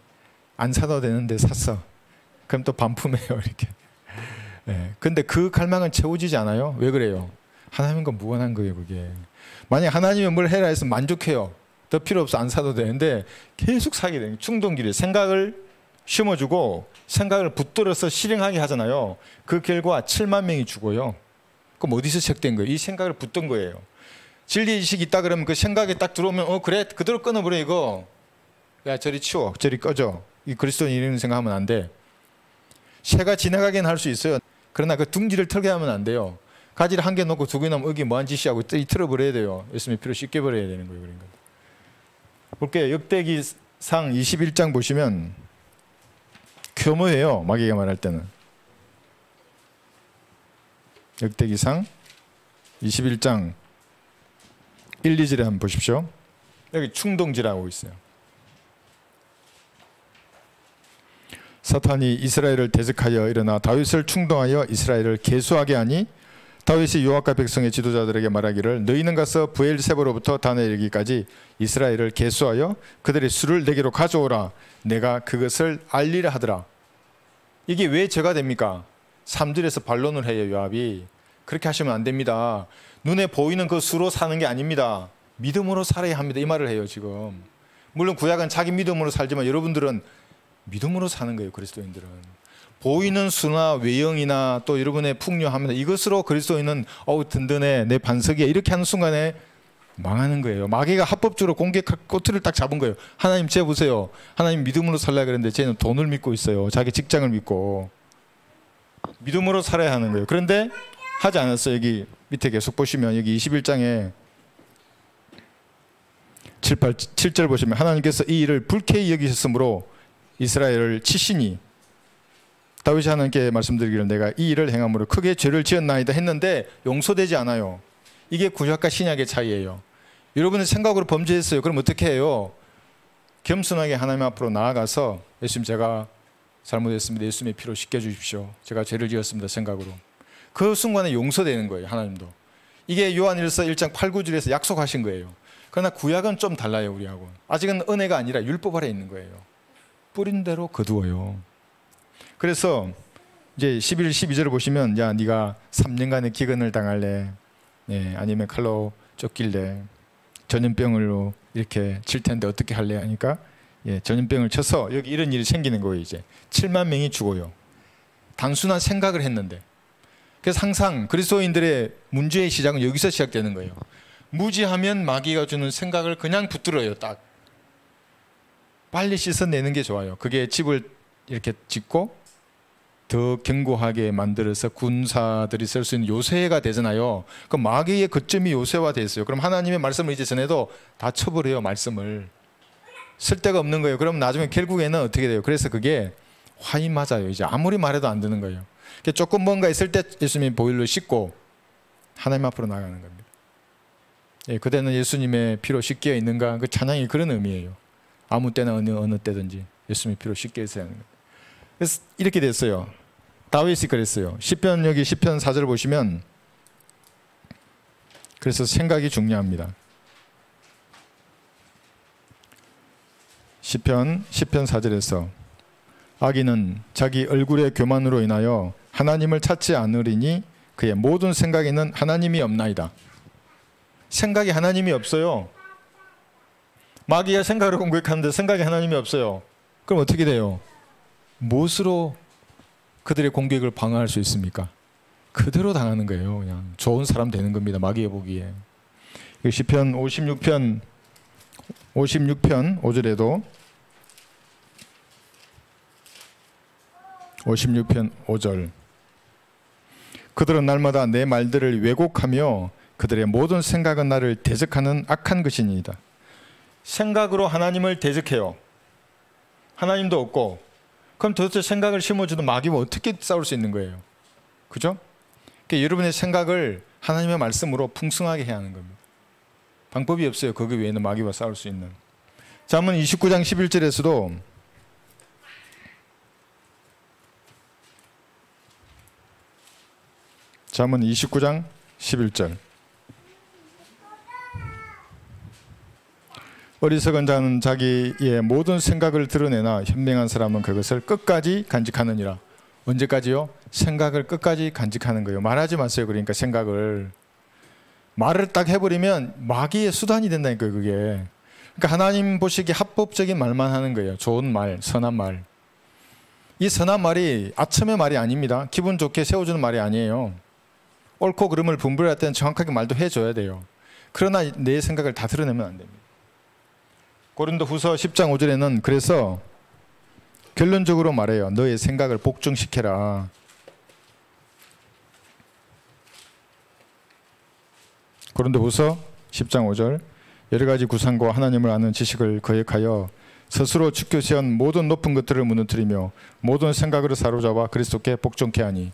안 사도 되는데 샀어. 그럼 또 반품해요. 이렇게. 근데 그 갈망은 채워지지 않아요. 왜 그래요? 하나님과 무관한 거예요. 그게. 만약 하나님이 뭘 해라 해서 만족해요. 더 필요 없어. 안 사도 되는데 계속 사게 돼요. 충동질이 생각을 심어주고 생각을 붙들어서 실행하게 하잖아요. 그 결과 7만 명이 죽어요. 그럼 어디서 시작된 거예요? 이 생각을 붙든 거예요. 진리 지식이 있다 그러면 그 생각이 딱 들어오면 그래 그대로 끊어버려 이거. 야 저리 치워. 저리 꺼져. 이 그리스도인 이런 생각하면 안 돼. 새가 지나가긴 할 수 있어요. 그러나 그 둥지를 털게 하면 안 돼요. 가지를 한 개 놓고 두 개 놓으면 여기 뭐한 짓이하고 이 틀어버려야 돼요. 예수님의 피로 씻겨버려야 되는 거예요. 그러니까. 볼게요. 역대기상 21장 보시면 교묘해요. 마귀가 말할 때는. 역대기상 21장 1, 2절에 한번 보십시오. 여기 충동질하고 있어요. 사탄이 이스라엘을 대적하여 일어나 다윗을 충동하여 이스라엘을 계수하게 하니 다윗이 요압과 백성의 지도자들에게 말하기를 너희는 가서 브엘세바로부터 단에 이르기까지 이스라엘을 계수하여 그들의 수를 내게로 가져오라. 내가 그것을 알리라 하더라. 이게 왜 죄가 됩니까? 3절에서 반론을 해요. 요압이. 그렇게 하시면 안 됩니다. 눈에 보이는 그 수로 사는 게 아닙니다. 믿음으로 살아야 합니다. 이 말을 해요. 지금. 물론 구약은 자기 믿음으로 살지만 여러분들은 믿음으로 사는 거예요. 그리스도인들은. 보이는 수나 외형이나 또 여러분의 풍요합니다. 이것으로 그리스도인은 든든해 내 반석이야 이렇게 하는 순간에 망하는 거예요. 마귀가 합법적으로 공격할 꼬투리를 딱 잡은 거예요. 하나님 쟤 보세요. 하나님 믿음으로 살라 그랬는데 쟤는 돈을 믿고 있어요. 자기 직장을 믿고. 믿음으로 살아야 하는 거예요. 그런데 하지 않았어요. 여기 밑에 계속 보시면 여기 21장에 7절 보시면 하나님께서 이 일을 불쾌히 여기셨으므로 이스라엘을 치시니 다윗이 하나님께 말씀드리기를 내가 이 일을 행함으로 크게 죄를 지었나이다 했는데 용서되지 않아요. 이게 구약과 신약의 차이예요. 여러분은 생각으로 범죄했어요. 그럼 어떻게 해요? 겸손하게 하나님 앞으로 나아가서 예수님 제가 잘못했습니다. 예수님의 피로 씻겨주십시오. 제가 죄를 지었습니다. 생각으로. 그 순간에 용서되는 거예요. 하나님도. 이게 요한일서 1장 8, 9절에서 약속하신 거예요. 그러나 구약은 좀 달라요. 우리하고. 아직은 은혜가 아니라 율법 아래 있는 거예요. 뿌린 대로 거두어요. 그래서 이제 11, 12절을 보시면 야 네가 3년간의 기근을 당할래, 아니면 칼로 쫓길래, 전염병으로 이렇게 칠 텐데 어떻게 할래 하니까 전염병을 쳐서 여기 이런 일이 생기는 거예요. 이제 7만 명이 죽어요. 단순한 생각을 했는데. 그래서 항상 그리스도인들의 문제의 시작은 여기서 시작되는 거예요. 무지하면 마귀가 주는 생각을 그냥 붙들어요. 딱 빨리 씻어내는 게 좋아요. 그게 집을 이렇게 짓고 더 견고하게 만들어서 군사들이 쓸 수 있는 요새가 되잖아요. 그 마귀의 거점이 요새화 됐어요. 그럼 하나님의 말씀을 이제 전해도 다 쳐버려요. 말씀을 쓸 데가 없는 거예요. 그럼 나중에 결국에는 어떻게 돼요? 그래서 그게 화이 맞아요. 이제 아무리 말해도 안 되는 거예요. 조금 뭔가 있을 때 예수님이 보혈로 씻고 하나님 앞으로 나가는 겁니다. 그대는 예수님의 피로 씻겨 있는가? 그 찬양이 그런 의미예요. 아무 때나 어느 때든지 예수님의 피로 씻겨 있어야 하는 거예요. 그래서 이렇게 됐어요. 다윗이 그랬어요. 시편 여기 시편 4절 보시면, 그래서 생각이 중요합니다. 시편 4절에서 악인은 자기 얼굴의 교만으로 인하여 하나님을 찾지 않으리니 그의 모든 생각에는 하나님이 없나이다. 생각에 하나님이 없어요. 마귀가 생각을 공격하는데 생각에 하나님이 없어요. 그럼 어떻게 돼요? 무엇으로 그들의 공격을 방어할 수 있습니까? 그대로 당하는 거예요. 그냥 좋은 사람 되는 겁니다. 마귀가 보기에. 시편 56편 5절에도 56편 5절 그들은 날마다 내 말들을 왜곡하며 그들의 모든 생각은 나를 대적하는 악한 것이니이다. 생각으로 하나님을 대적해요. 하나님도 없고, 그럼 도대체 생각을 심어주는 마귀와 어떻게 싸울 수 있는 거예요? 그죠? 그러니까 여러분의 생각을 하나님의 말씀으로 풍성하게 해야 하는 겁니다. 방법이 없어요. 거기 외에는 마귀와 싸울 수 있는. 잠언 29장 11절에서도 잠언 29장 11절 어리석은 자는 자기의 모든 생각을 드러내나 현명한 사람은 그것을 끝까지 간직하느니라. 언제까지요? 생각을 끝까지 간직하는 거예요. 말하지 마세요. 그러니까 생각을. 말을 딱 해버리면 마귀의 수단이 된다니까요. 그게. 그러니까 하나님 보시기에 합법적인 말만 하는 거예요. 좋은 말, 선한 말. 이 선한 말이 아첨의 말이 아닙니다. 기분 좋게 세워주는 말이 아니에요. 옳고 그름을 분별할 때는 정확하게 말도 해줘야 돼요. 그러나 내 생각을 다 드러내면 안 됩니다. 고린도후서 10장 5절에는 그래서 결론적으로 말해요. 너의 생각을 복종시켜라. 고린도후서 10장 5절 여러 가지 구상과 하나님을 아는 지식을 거역하여 스스로 지켜 세운 모든 높은 것들을 무너뜨리며 모든 생각으로 사로잡아 그리스도께 복종케 하니.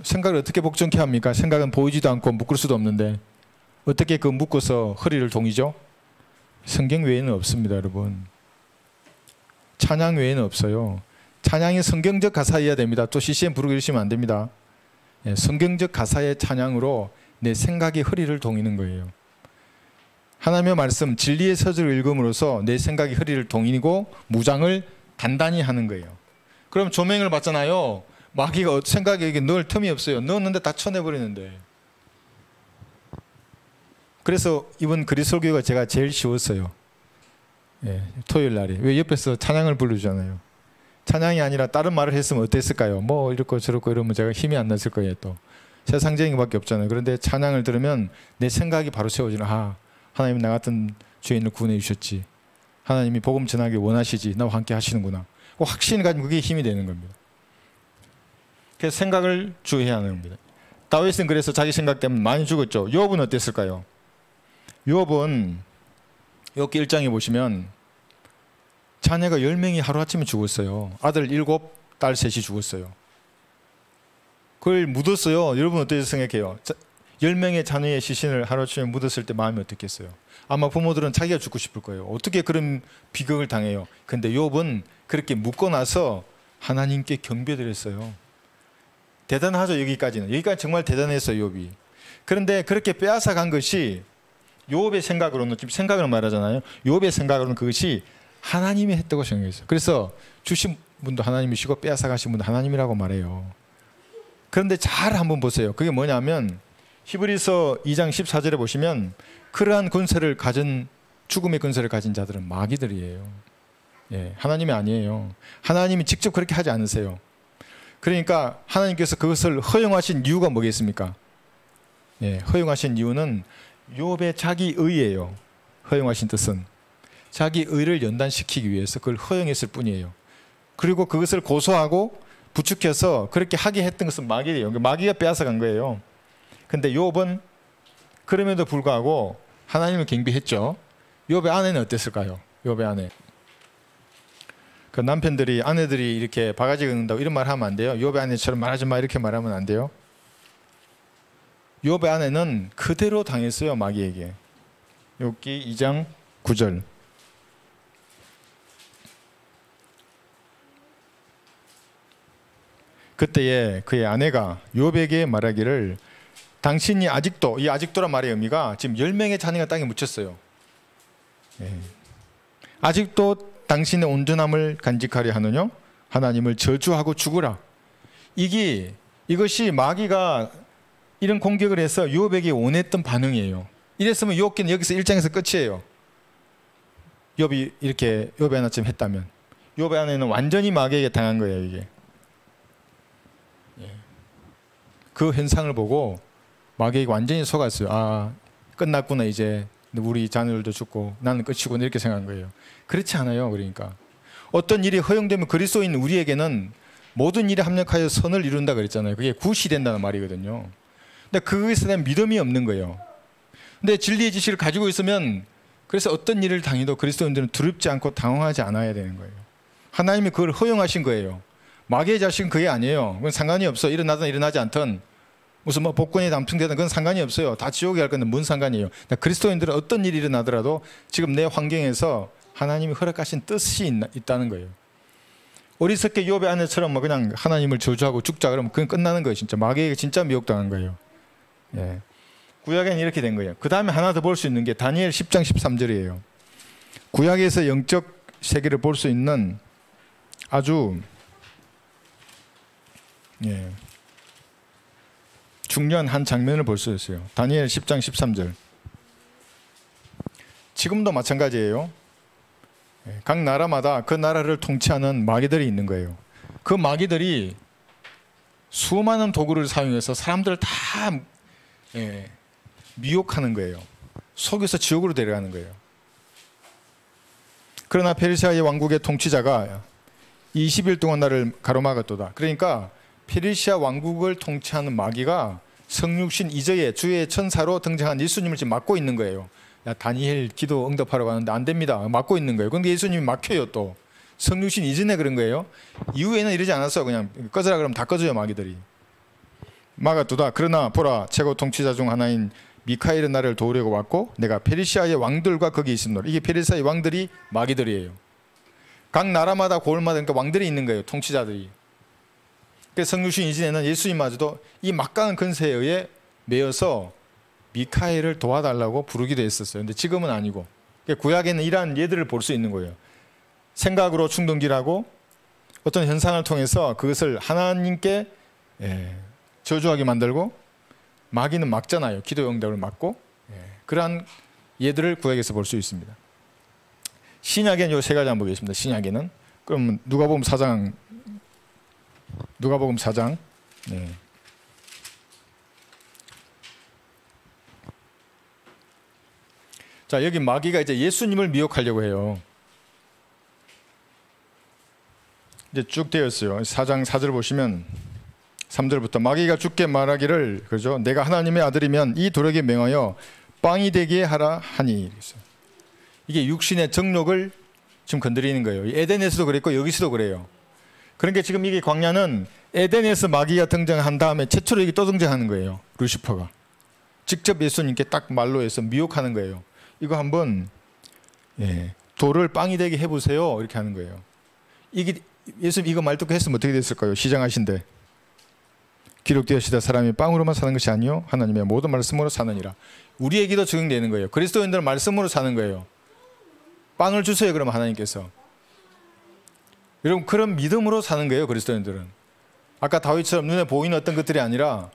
생각을 어떻게 복종케 합니까? 생각은 보이지도 않고 묶을 수도 없는데 어떻게 그 묶어서 허리를 동이죠? 성경 외에는 없습니다. 여러분. 찬양 외에는 없어요. 찬양이 성경적 가사여야 됩니다. 또 CCM 부르고 이러시면 안 됩니다. 성경적 가사의 찬양으로 내 생각이 허리를 동이는 거예요. 하나님의 말씀 진리의 서적을 읽음으로써 내 생각이 허리를 동이고 무장을 단단히 하는 거예요. 그럼 조명을 받잖아요. 마귀가 생각에 넣을 틈이 없어요. 넣었는데 다 쳐내버리는데. 그래서 이번 그리스도교가 제가 제일 쉬웠어요. 토요일 날이. 왜 옆에서 찬양을 부르잖아요. 찬양이 아니라 다른 말을 했으면 어땠을까요? 뭐 이렇고 저렇고 이러면 제가 힘이 안 났을 거예요. 또 세상적인 것밖에 없잖아요. 그런데 찬양을 들으면 내 생각이 바로 세워지는. 아, 하나님 나 같은 죄인을 구원해 주셨지. 하나님이 복음 전하기 원하시지. 나와 함께 하시는구나. 확신이 가지면 그게 힘이 되는 겁니다. 그래서 생각을 주의해야 하는 겁니다. 다윗은 그래서 자기 생각 때문에 많이 죽었죠. 요압은 어땠을까요? 요압은 욥기 1장에 보시면 자녀가 10명이 하루아침에 죽었어요. 아들 7, 딸 3이 죽었어요. 그걸 묻었어요. 여러분 어떻게 생각해요? 10명의 자녀의 시신을 하루아침에 묻었을 때 마음이 어떻겠어요? 아마 부모들은 자기가 죽고 싶을 거예요. 어떻게 그런 비극을 당해요? 근데 욥은 그렇게 묻고 나서 하나님께 경배드렸어요. 대단하죠. 여기까지 정말 대단했어요. 욥이. 그런데 그렇게 빼앗아 간 것이 욥의 생각으로는, 지금 생각을 말하잖아요. 욥의 생각으로는 그것이 하나님이 했다고 생각했어요. 그래서 주신 분도 하나님이시고 빼앗아 가신 분도 하나님이라고 말해요. 그런데 잘 한번 보세요. 그게 뭐냐면 히브리서 2장 14절에 보시면 그러한 권세를 가진 죽음의 권세를 가진 자들은 마귀들이에요. 예, 하나님이 아니에요. 하나님이 직접 그렇게 하지 않으세요. 그러니까 하나님께서 그것을 허용하신 이유가 뭐겠습니까? 예, 허용하신 이유는 욥의 자기 의예요. 허용하신 뜻은 자기 의를 연단시키기 위해서 그걸 허용했을 뿐이에요. 그리고 그것을 고소하고 부추겨서 그렇게 하게 했던 것은 마귀예요. 마귀가 빼앗아 간 거예요. 근데 욥은 그럼에도 불구하고 하나님을 경배했죠. 욥의 아내는 어땠을까요? 욥의 아내. 그 남편들이 아내들이 이렇게 바가지 긁는다고 이런 말 하면 안 돼요. 욥의 아내처럼 말하지 마 이렇게 말하면 안 돼요. 욥의 아내는 그대로 당했어요. 마귀에게. 욥기 2장 9절. 그때에 그의 아내가 욥에게 말하기를 당신이 아직도, 이 아직도란 말의 의미가 지금 10명의 자녀가 땅에 묻혔어요. 예. 아직도 당신의 온전함을 간직하려 하느냐? 하나님을 저주하고 죽으라. 이것이 마귀가 이런 공격을 해서 욥에게 원했던 반응이에요. 이랬으면 욥기는 여기서 1장에서 끝이에요. 욥이 이렇게 욥의 아내처럼 했다면 욥의 아내는 완전히 마귀에게 당한 거예요. 이게. 그 현상을 보고 마귀에게 완전히 속았어요. 아, 끝났구나 이제. 우리 자녀들도 죽고 나는 끝이구나 이렇게 생각한 거예요. 그렇지 않아요. 그러니까 어떤 일이 허용되면 그리스도인 우리에게는 모든 일에 합력하여 선을 이룬다 그랬잖아요. 그게 굿이 된다는 말이거든요. 근데 그것에 대한 믿음이 없는 거예요. 근데 진리의 지식을 가지고 있으면 그래서 어떤 일을 당해도 그리스도인들은 두렵지 않고 당황하지 않아야 되는 거예요. 하나님이 그걸 허용하신 거예요. 마귀의 자식은 그게 아니에요. 그건 상관이 없어. 일어나든 일어나지 않든 무슨 복권이 당첨되든 그건 상관이 없어요. 다 지옥에 갈 건데 뭔 상관이에요. 그리스도인들은 어떤 일이 일어나더라도 지금 내 환경에서 하나님이 허락하신 뜻이 있다는 거예요. 어리석게 욥의 아내처럼 그냥 하나님을 저주하고 죽자 그러면 그건 끝나는 거예요. 진짜 마귀에게 진짜 미혹당한 거예요. 예. 구약에는 이렇게 된 거예요. 그 다음에 하나 더 볼 수 있는 게 다니엘 10장 13절이에요. 구약에서 영적 세계를 볼 수 있는 아주 중요한 한 장면을 볼 수 있어요. 다니엘 10장 13절. 지금도 마찬가지예요. 각 나라마다 그 나라를 통치하는 마귀들이 있는 거예요. 그 마귀들이 수많은 도구를 사용해서 사람들을 다 미혹하는 거예요. 속여서 지옥으로 데려가는 거예요. 그러나 페르시아의 왕국의 통치자가 20일 동안 나를 가로막았도다. 그러니까 페르시아 왕국을 통치하는 마귀가 성육신 이저의 주의 천사로 등장한 예수님을 지금 막고 있는 거예요. 야, 다니엘 기도 응답하러 가는데 안 됩니다. 막고 있는 거예요. 그런데 예수님이 막혀요. 또 성육신 이전에 그런 거예요. 이후에는 이러지 않았어. 그냥 꺼져라 그러면 다 꺼져요. 마귀들이. 막았도다. 그러나 보라, 최고 통치자 중 하나인 미카엘은 나를 도우려고 왔고 내가 페르시아의 왕들과 거기 있음노라. 이게 페르시아의 왕들이 마귀들이에요. 각 나라마다 고을마다 그러니까 왕들이 있는 거예요. 통치자들이. 그래서 성육신 이전에는 예수님마저도 이 막강한 권세에 의해 매여서 미카엘을 도와달라고 부르기도 했었어요. 근데 지금은 아니고. 구약에는 이러한 예들을 볼 수 있는 거예요. 생각으로 충동질하고 어떤 현상을 통해서 그것을 하나님께 저주하게 만들고 마귀는 막잖아요. 기도 응답을 막고. 그러한 예들을 구약에서 볼 수 있습니다. 신약에는 이 세 가지 한번 보겠습니다. 신약에는. 그럼 누가복음 4장. 자, 여기 마귀가 이제 예수님을 미혹하려고 해요. 이제 쭉 되어 있어요. 4장 4절 보시면 3절부터 마귀가 주께 말하기를 그죠? 내가 하나님의 아들이면 이 돌에게 명하여 빵이 되게 하라 하니. 이게 육신의 정욕을 지금 건드리는 거예요. 에덴에서도 그랬고 여기서도 그래요. 그러니까 지금 이게 광야는 에덴에서 마귀가 등장한 다음에 최초로 이게 또 등장하는 거예요. 루시퍼가 직접 예수님께 딱 말로 해서 미혹하는 거예요. 이거 한번 돌을 빵이 되게 해보세요. 이렇게 하는 거예요. 이게 예수님 이거 말 듣고 했으면 어떻게 됐을까요? 시장하신데 기록되었으되 사람이 빵으로만 사는 것이 아니요 하나님의 모든 말씀으로 사느니라. 우리에게도 적용되는 거예요. 그리스도인들은 말씀으로 사는 거예요. 빵을 주세요. 그러면 하나님께서 여러분 그런 믿음으로 사는 거예요. 그리스도인들은. 아까 다윗처럼 눈에 보이는 어떤 것들이 아니라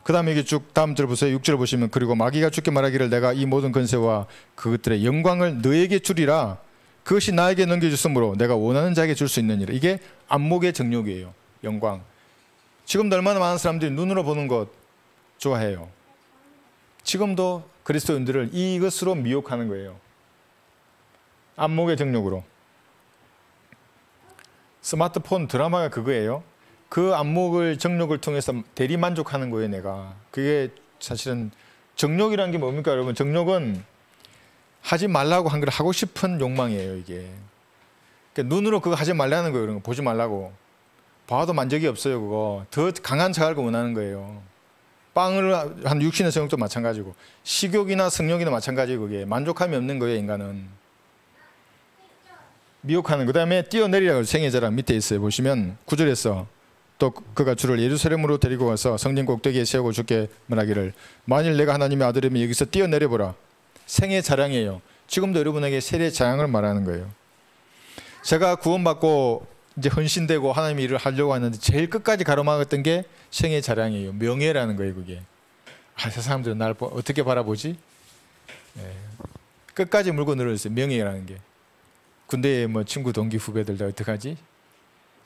그 다음에 이게 쭉 다음 절 보세요. 6절 보시면 그리고 마귀가 주께 말하기를 내가 이 모든 권세와 그것들의 영광을 너에게 주리라. 그것이 나에게 넘겨줬으므로 내가 원하는 자에게 줄 수 있느니라. 이게 안목의 정욕이에요. 영광. 지금도 얼마나 많은 사람들이 눈으로 보는 것 좋아해요. 지금도 그리스도인들을 이것으로 미혹하는 거예요. 안목의 정욕으로. 스마트폰 드라마가 그거예요. 그 안목을 정욕을 통해서 대리 만족하는 거예요. 내가. 그게 사실은 정욕이라는 게 뭡니까 여러분? 정욕은 하지 말라고 한 걸 하고 싶은 욕망이에요. 이게. 그러니까 눈으로 그거 하지 말라는 거예요. 그런 거 보지 말라고. 봐도 만족이 없어요. 그거. 더 강한 척할 거 원하는 거예요. 빵을 한 육신의 성욕도 마찬가지고 식욕이나 성욕이나 마찬가지고 그게 만족함이 없는 거예요. 인간은. 미혹하는. 그 다음에 뛰어내리라고 생애자랑 밑에 있어요. 보시면 9절에서 또 그가 주를 예루살렘으로 데리고 가서 성전 꼭대기에 세우고 주께 말하기를 만일 내가 하나님의 아들이면 여기서 뛰어내려보라. 생애 자랑이에요. 지금도 여러분에게 세례 자랑을 말하는 거예요. 제가 구원받고 이제 헌신되고 하나님의 일을 하려고 하는데 제일 끝까지 가로막았던 게 생애 자랑이에요. 명예라는 거예요. 그게. 저 사람들은 나를 어떻게 바라보지? 끝까지 물고 늘어졌어요. 명예라는 게. 군대에 뭐 친구 동기 후배들 다 어떡하지?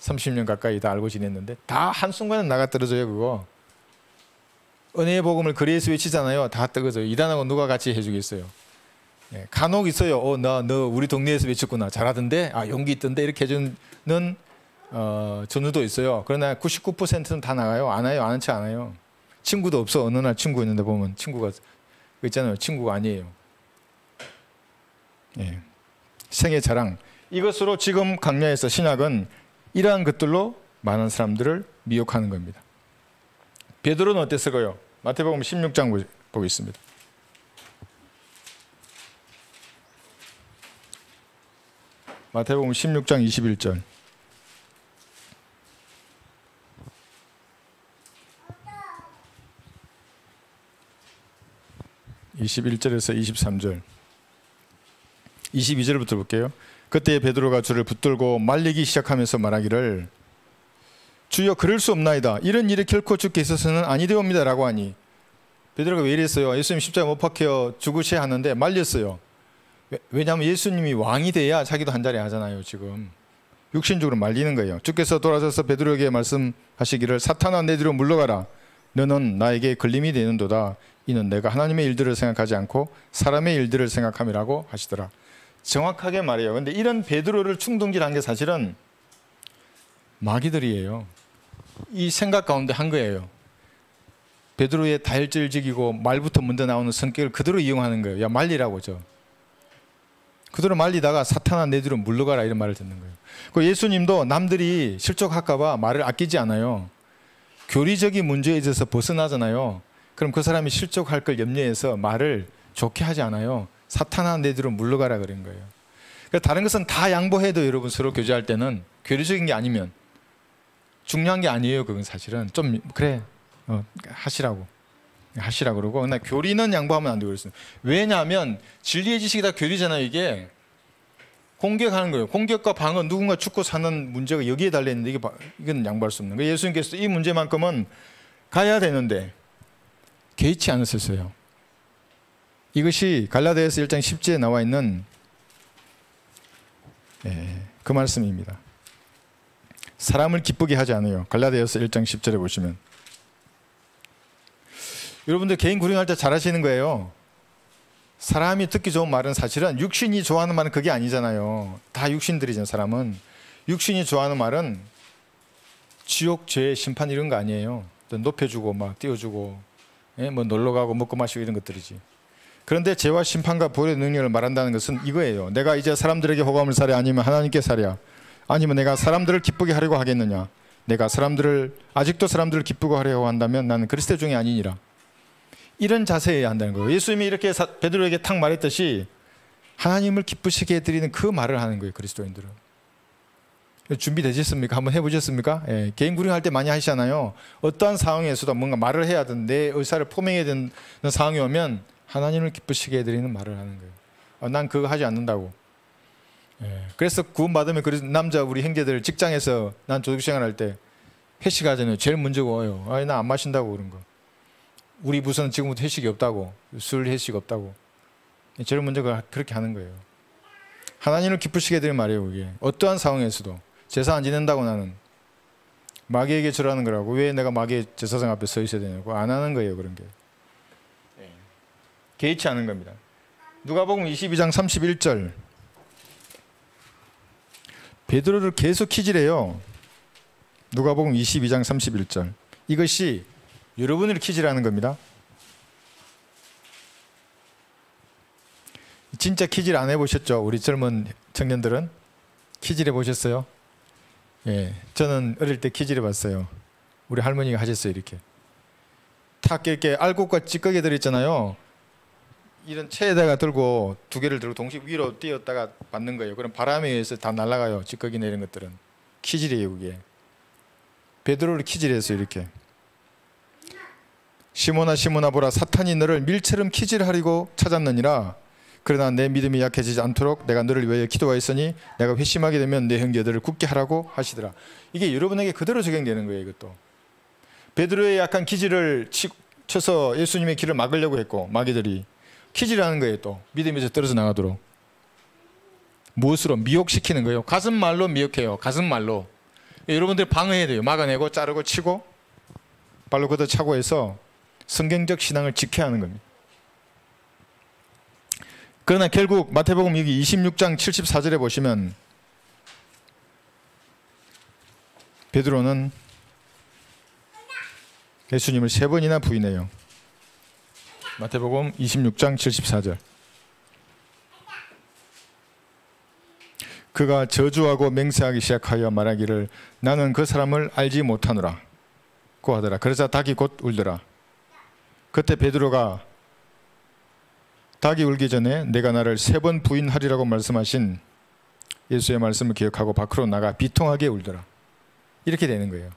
30년 가까이 다 알고 지냈는데 다 한순간에 나가 떨어져요. 그거. 은혜의 복음을 거리에서 외치잖아요. 다 떨어져요. 일하고 누가 같이 해주겠어요. 간혹 있어요. 너 우리 동네에서 외쳤구나. 잘하던데? 용기 있던데? 이렇게 해주는 전우도 있어요. 그러나 99%는 다 나가요. 안 와요. 아는 척 안 해요. 친구도 없어. 어느 날 친구 있는데 보면 친구가 있잖아요. 친구가 아니에요. 생애 자랑. 이것으로 지금 강야에서 신약은 이러한 것들로 많은 사람들을 미혹하는 겁니다. 베드로는 어땠을까요? 마태복음 16장 보겠습니다. 마태복음 16장 21절. 21절에서 23절. 22절부터 볼게요. 그때 베드로가 주를 붙들고 말리기 시작하면서 말하기를 주여 그럴 수 없나이다. 이런 일이 결코 주께 있어서는 아니되옵니다 라고 하니 베드로가 왜 이랬어요? 예수님 십자가에 못 박혀 죽으셔야 하는데 말렸어요. 왜냐하면 예수님이 왕이 돼야 자기도 한 자리 하잖아요. 지금 육신적으로 말리는 거예요. 주께서 돌아서서 베드로에게 말씀하시기를 사탄아 내 뒤로 물러가라. 너는 나에게 걸림이 되는도다. 이는 내가 하나님의 일들을 생각하지 않고 사람의 일들을 생각함이라고 하시더라. 정확하게 말해요. 근데 이런 베드로를 충동질한 게 사실은 마귀들이에요. 이 생각 가운데 한 거예요. 베드로의 다혈질적이고 말부터 먼저 나오는 성격을 그대로 이용하는 거예요. 야 말리라고 저. 그대로 말리다가 사탄아 내 뒤로 물러가라 이런 말을 듣는 거예요. 그 예수님도 남들이 실족할까 봐 말을 아끼지 않아요. 교리적인 문제에 있어서 벗어나잖아요. 그럼 그 사람이 실족할 걸 염려해서 말을 좋게 하지 않아요. 사탄아 내 뒤로 물러가라 그런 거예요. 그러니까 다른 것은 다 양보해도 여러분 서로 교제할 때는 교리적인 게 아니면 중요한 게 아니에요. 그건 사실은 좀 그래 하시라고 그러고 그러나 교리는 양보하면 안 되고 그랬어요. 왜냐하면 진리의 지식이 다 교리잖아요. 이게 공격하는 거예요. 공격과 방어 누군가 죽고 사는 문제가 여기에 달려 있는데 이건 양보할 수 없는 거예요. 예수님께서 이 문제만큼은 가야 되는데 개의치 않으셨어요. 이것이 갈라디아서 1장 10절에 나와 있는 그 말씀입니다. 사람을 기쁘게 하지 않아요. 갈라디아서 1장 10절에 보시면 여러분들 개인 구령할 때 잘하시는 거예요. 사람이 듣기 좋은 말은 사실은 육신이 좋아하는 말은 그게 아니잖아요. 다 육신들이잖아요. 사람은 육신이 좋아하는 말은 지옥, 죄, 심판 이런 거 아니에요. 높여주고 막 띄워주고 뭐 놀러가고 먹고 마시고 이런 것들이지. 그런데 죄와 심판과 벌의 능력을 말한다는 것은 이거예요. 내가 이제 사람들에게 호감을 사랴 아니면 하나님께 사랴 아니면 내가 사람들을 기쁘게 하려고 하겠느냐. 내가 아직도 사람들을 기쁘게 하려고 한다면 나는 그리스도 중에 아니니라. 이런 자세여야 한다는 거예요. 예수님이 이렇게 베드로에게 탁 말했듯이 하나님을 기쁘시게 해드리는 그 말을 하는 거예요. 그리스도인들은. 준비되셨습니까? 한번 해보셨습니까? 개인 구령할 때 많이 하시잖아요. 어떠한 상황에서도 뭔가 말을 해야 되는 내 의사를 포명해야 되는 상황이 오면 하나님을 기쁘시게 해드리는 말을 하는 거예요. 난 그거 하지 않는다고. 예. 그래서 구원받으면 그래서 남자 우리 형제들 직장에서 난 조직생활 할 때 회식하잖아요. 제일 먼저 와요. 아니 나 안 마신다고 그런 거. 우리 부서는 지금부터 회식이 없다고. 술 회식 없다고. 제일 먼저 그렇게 하는 거예요. 하나님을 기쁘시게 해드리는 말이에요. 그게 어떠한 상황에서도 제사 안 지낸다고 나는 마귀에게 절하는 거라고. 왜 내가 마귀의 제사장 앞에 서 있어야 되냐고. 안 하는 거예요. 그런 게. 개의치 않은 겁니다. 누가복음 22장 31절. 베드로를 계속 키질해요. 누가복음 22장 31절. 이것이 여러분을 키질하는 겁니다. 진짜 키질 안 해보셨죠? 우리 젊은 청년들은 키질 해보셨어요? 예, 저는 어릴 때 키질 해봤어요. 우리 할머니가 하셨어요. 이렇게 탁 이렇게 알곡과 찌꺼기 들어있잖아요. 이런 체에다가 들고 두 개를 들고 동시에 위로 띄었다가 받는 거예요. 그럼 바람에 의해서 다 날아가요. 찌꺼기나 이런 것들은. 키질이에요. 그게. 베드로를 키질했어요. 이렇게. 시몬아 시몬아 보라 사탄이 너를 밀처럼 키질하려고 찾았느니라. 그러나 내 믿음이 약해지지 않도록 내가 너를 위하여 기도하였으니 내가 회심하게 되면 내 형제들을 굳게 하라고 하시더라. 이게 여러분에게 그대로 적용되는 거예요. 이것도. 베드로의 약한 키질을 쳐서 예수님의 길을 막으려고 했고 마귀들이 키질하는 거예요. 또 믿음에서 떨어져 나가도록. 무엇으로? 미혹시키는 거예요. 가슴 말로 미혹해요. 가슴 말로. 여러분들 방어해야 돼요. 막아내고 자르고 치고 발로 걷어 차고 해서 성경적 신앙을 지켜야 하는 겁니다. 그러나 결국 마태복음 여기 26장 74절에 보시면 베드로는 예수님을 3번이나 부인해요. 마태복음 26장 74절. 그가 저주하고 맹세하기 시작하여 말하기를 나는 그 사람을 알지 못하노라 고 하더라. 그러자 닭이 곧 울더라. 그때 베드로가 닭이 울기 전에 내가 나를 3번 부인하리라고 말씀하신 예수의 말씀을 기억하고 밖으로 나가 비통하게 울더라. 이렇게 되는 거예요.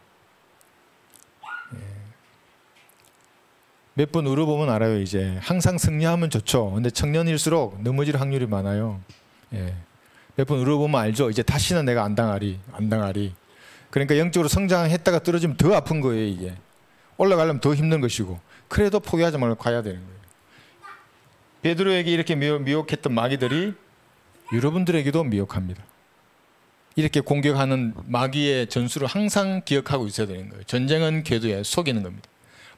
몇 번 울어보면 알아요. 이제 항상 승리하면 좋죠. 근데 청년일수록 넘어질 확률이 많아요. 몇 번 울어보면 알죠. 이제 다시는 내가 안 당하리. 그러니까 영적으로 성장했다가 떨어지면 더 아픈 거예요. 이게 올라가려면 더 힘든 것이고 그래도 포기하지 말고 가야 되는 거예요. 베드로에게 이렇게 미혹했던 마귀들이 여러분들에게도 미혹합니다. 이렇게 공격하는 마귀의 전술을 항상 기억하고 있어야 되는 거예요. 전쟁은 궤도에 속이는 겁니다.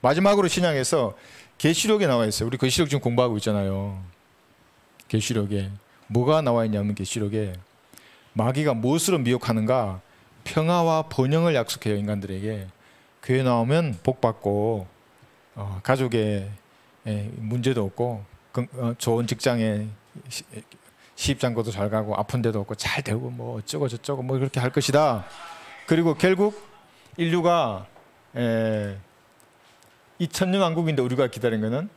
마지막으로 신약에서 계시록에 나와 있어요. 우리 계시록 지금 공부하고 있잖아요. 계시록에 뭐가 나와 있냐면 계시록에 마귀가 무엇으로 미혹하는가? 평화와 번영을 약속해요. 인간들에게. 교회 나오면 복 받고 가족에 문제도 없고 좋은 직장에 시집장고도 잘 가고 아픈 데도 없고 잘 되고 뭐 어쩌고 저쩌고 뭐 그렇게 할 것이다. 그리고 결국 인류가 2000년 왕국인데 우리가 기다린 거는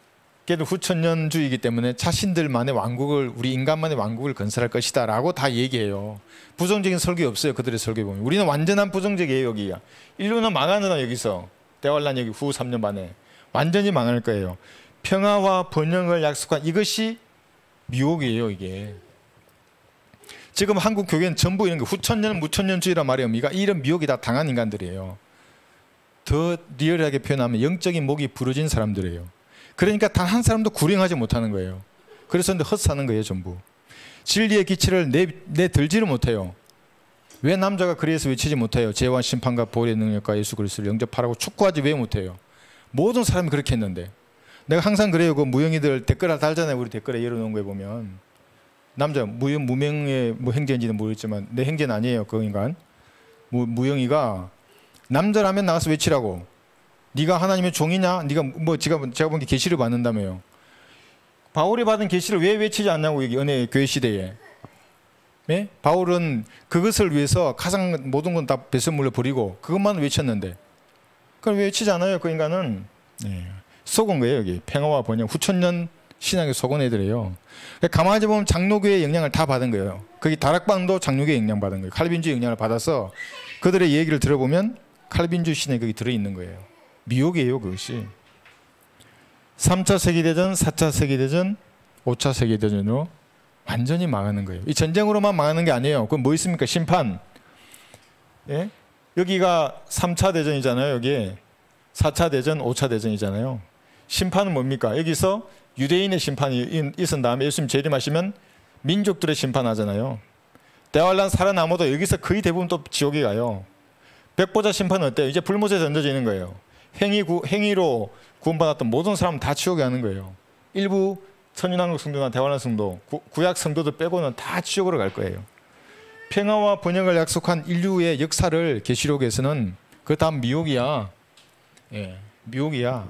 걔도 후천년주의이기 때문에 자신들만의 왕국을 우리 인간만의 왕국을 건설할 것이다 라고 다 얘기해요. 부정적인 설교 없어요. 그들의 설교 보면. 우리는 완전한 부정적이에요. 여기야. 인류는 망하느라 여기서 대환란 여기 후 3년 반에 완전히 망할 거예요. 평화와 번영을 약속한 이것이 미혹이에요. 이게 지금 한국 교회는 전부 이런 거 후천년 무천년주의란 말이에요. 이런 미혹이 다 당한 인간들이에요. 더 리얼하게 표현하면 영적인 목이 부러진 사람들이에요. 그러니까 단 한 사람도 구령하지 못하는 거예요. 그래서 헛사는 거예요. 전부 진리의 기치를 내들지를 못해요. 왜 남자가 그리에서 외치지 못해요? 죄와 심판과 보혈의 능력과 예수 그리스도를 영접하라고 촉구하지 왜 못해요? 모든 사람이 그렇게 했는데. 내가 항상 그래요. 그 무영이들 댓글 달잖아요. 우리 댓글에 열어놓은 거에 보면 남자 무명의 뭐 형제인지는 모르겠지만 내 형제는 아니에요. 그 인간 무영이가 남자라면 나가서 외치라고. 네가 하나님의 종이냐? 네가 뭐 제가 본 게 계시를 받는다며요. 바울이 받은 계시를 왜 외치지 않냐고. 여기 은혜 교회 시대에. 네? 바울은 그것을 위해서 가장 모든 건 다 배설물로 버리고 그것만 외쳤는데 그걸 왜 외치지 않아요? 그 인간은 속은 거예요. 여기 평화와 번영 후천년 신학에 속은 애들이에요. 가만히 보면 장로교의 영향을 다 받은 거예요. 거기 다락방도 장로교의 영향 받은 거예요. 칼빈주의 영향을 받아서 그들의 얘기를 들어보면 칼빈주의 신학이 거기 들어있는 거예요. 미혹이에요. 그것이 3차 세계대전, 4차 세계대전, 5차 세계대전으로 완전히 망하는 거예요. 이 전쟁으로만 망하는 게 아니에요. 그럼 뭐 있습니까? 심판. 예? 여기가 3차 대전이잖아요. 여기 4차 대전, 5차 대전이잖아요. 심판은 뭡니까? 여기서 유대인의 심판이 있은 다음에 예수님 재림하시면 민족들의 심판하잖아요. 대환란 살아남아도 여기서 거의 대부분 또 지옥에 가요. 백보자 심판은 어때요? 이제 불못에 던져지는 거예요. 행위로 구원받았던 모든 사람은 다 지옥에 가는 거예요. 일부 천윤왕국 성도나 대환란 성도, 구약 성도들 빼고는 다 지옥으로 갈 거예요. 평화와 번영을 약속한 인류의 역사를 계시록에서는 그 다음 미혹이야. 예, 미혹이야.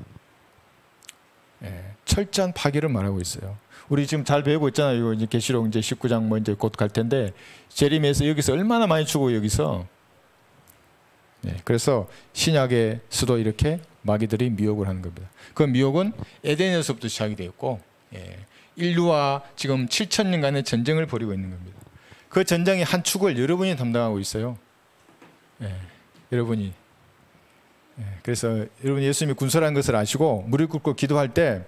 예, 철저한 파괴를 말하고 있어요. 우리 지금 잘 배우고 있잖아요. 이거 이제 계시록 이제 19장 뭐 이제 곧 갈 텐데 재림에서 여기서 얼마나 많이 죽고 여기서. 예, 그래서 신약에서도 이렇게 마귀들이 미혹을 하는 겁니다. 그 미혹은 에덴에서부터 시작이 되었고, 예, 인류와 지금 7,000년간의 전쟁을 벌이고 있는 겁니다. 그 전쟁의 한 축을 여러분이 담당하고 있어요. 예, 여러분이. 예, 그래서 여러분 예수님이 군사라는 것을 아시고 무릎 꿇고 기도할 때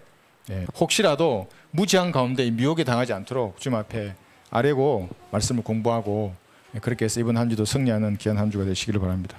혹시라도 무지한 가운데 미혹에 당하지 않도록 주님 앞에 아뢰고 말씀을 공부하고 그렇게 해서 이번 한 주도 승리하는 귀한 한 주가 되시기를 바랍니다.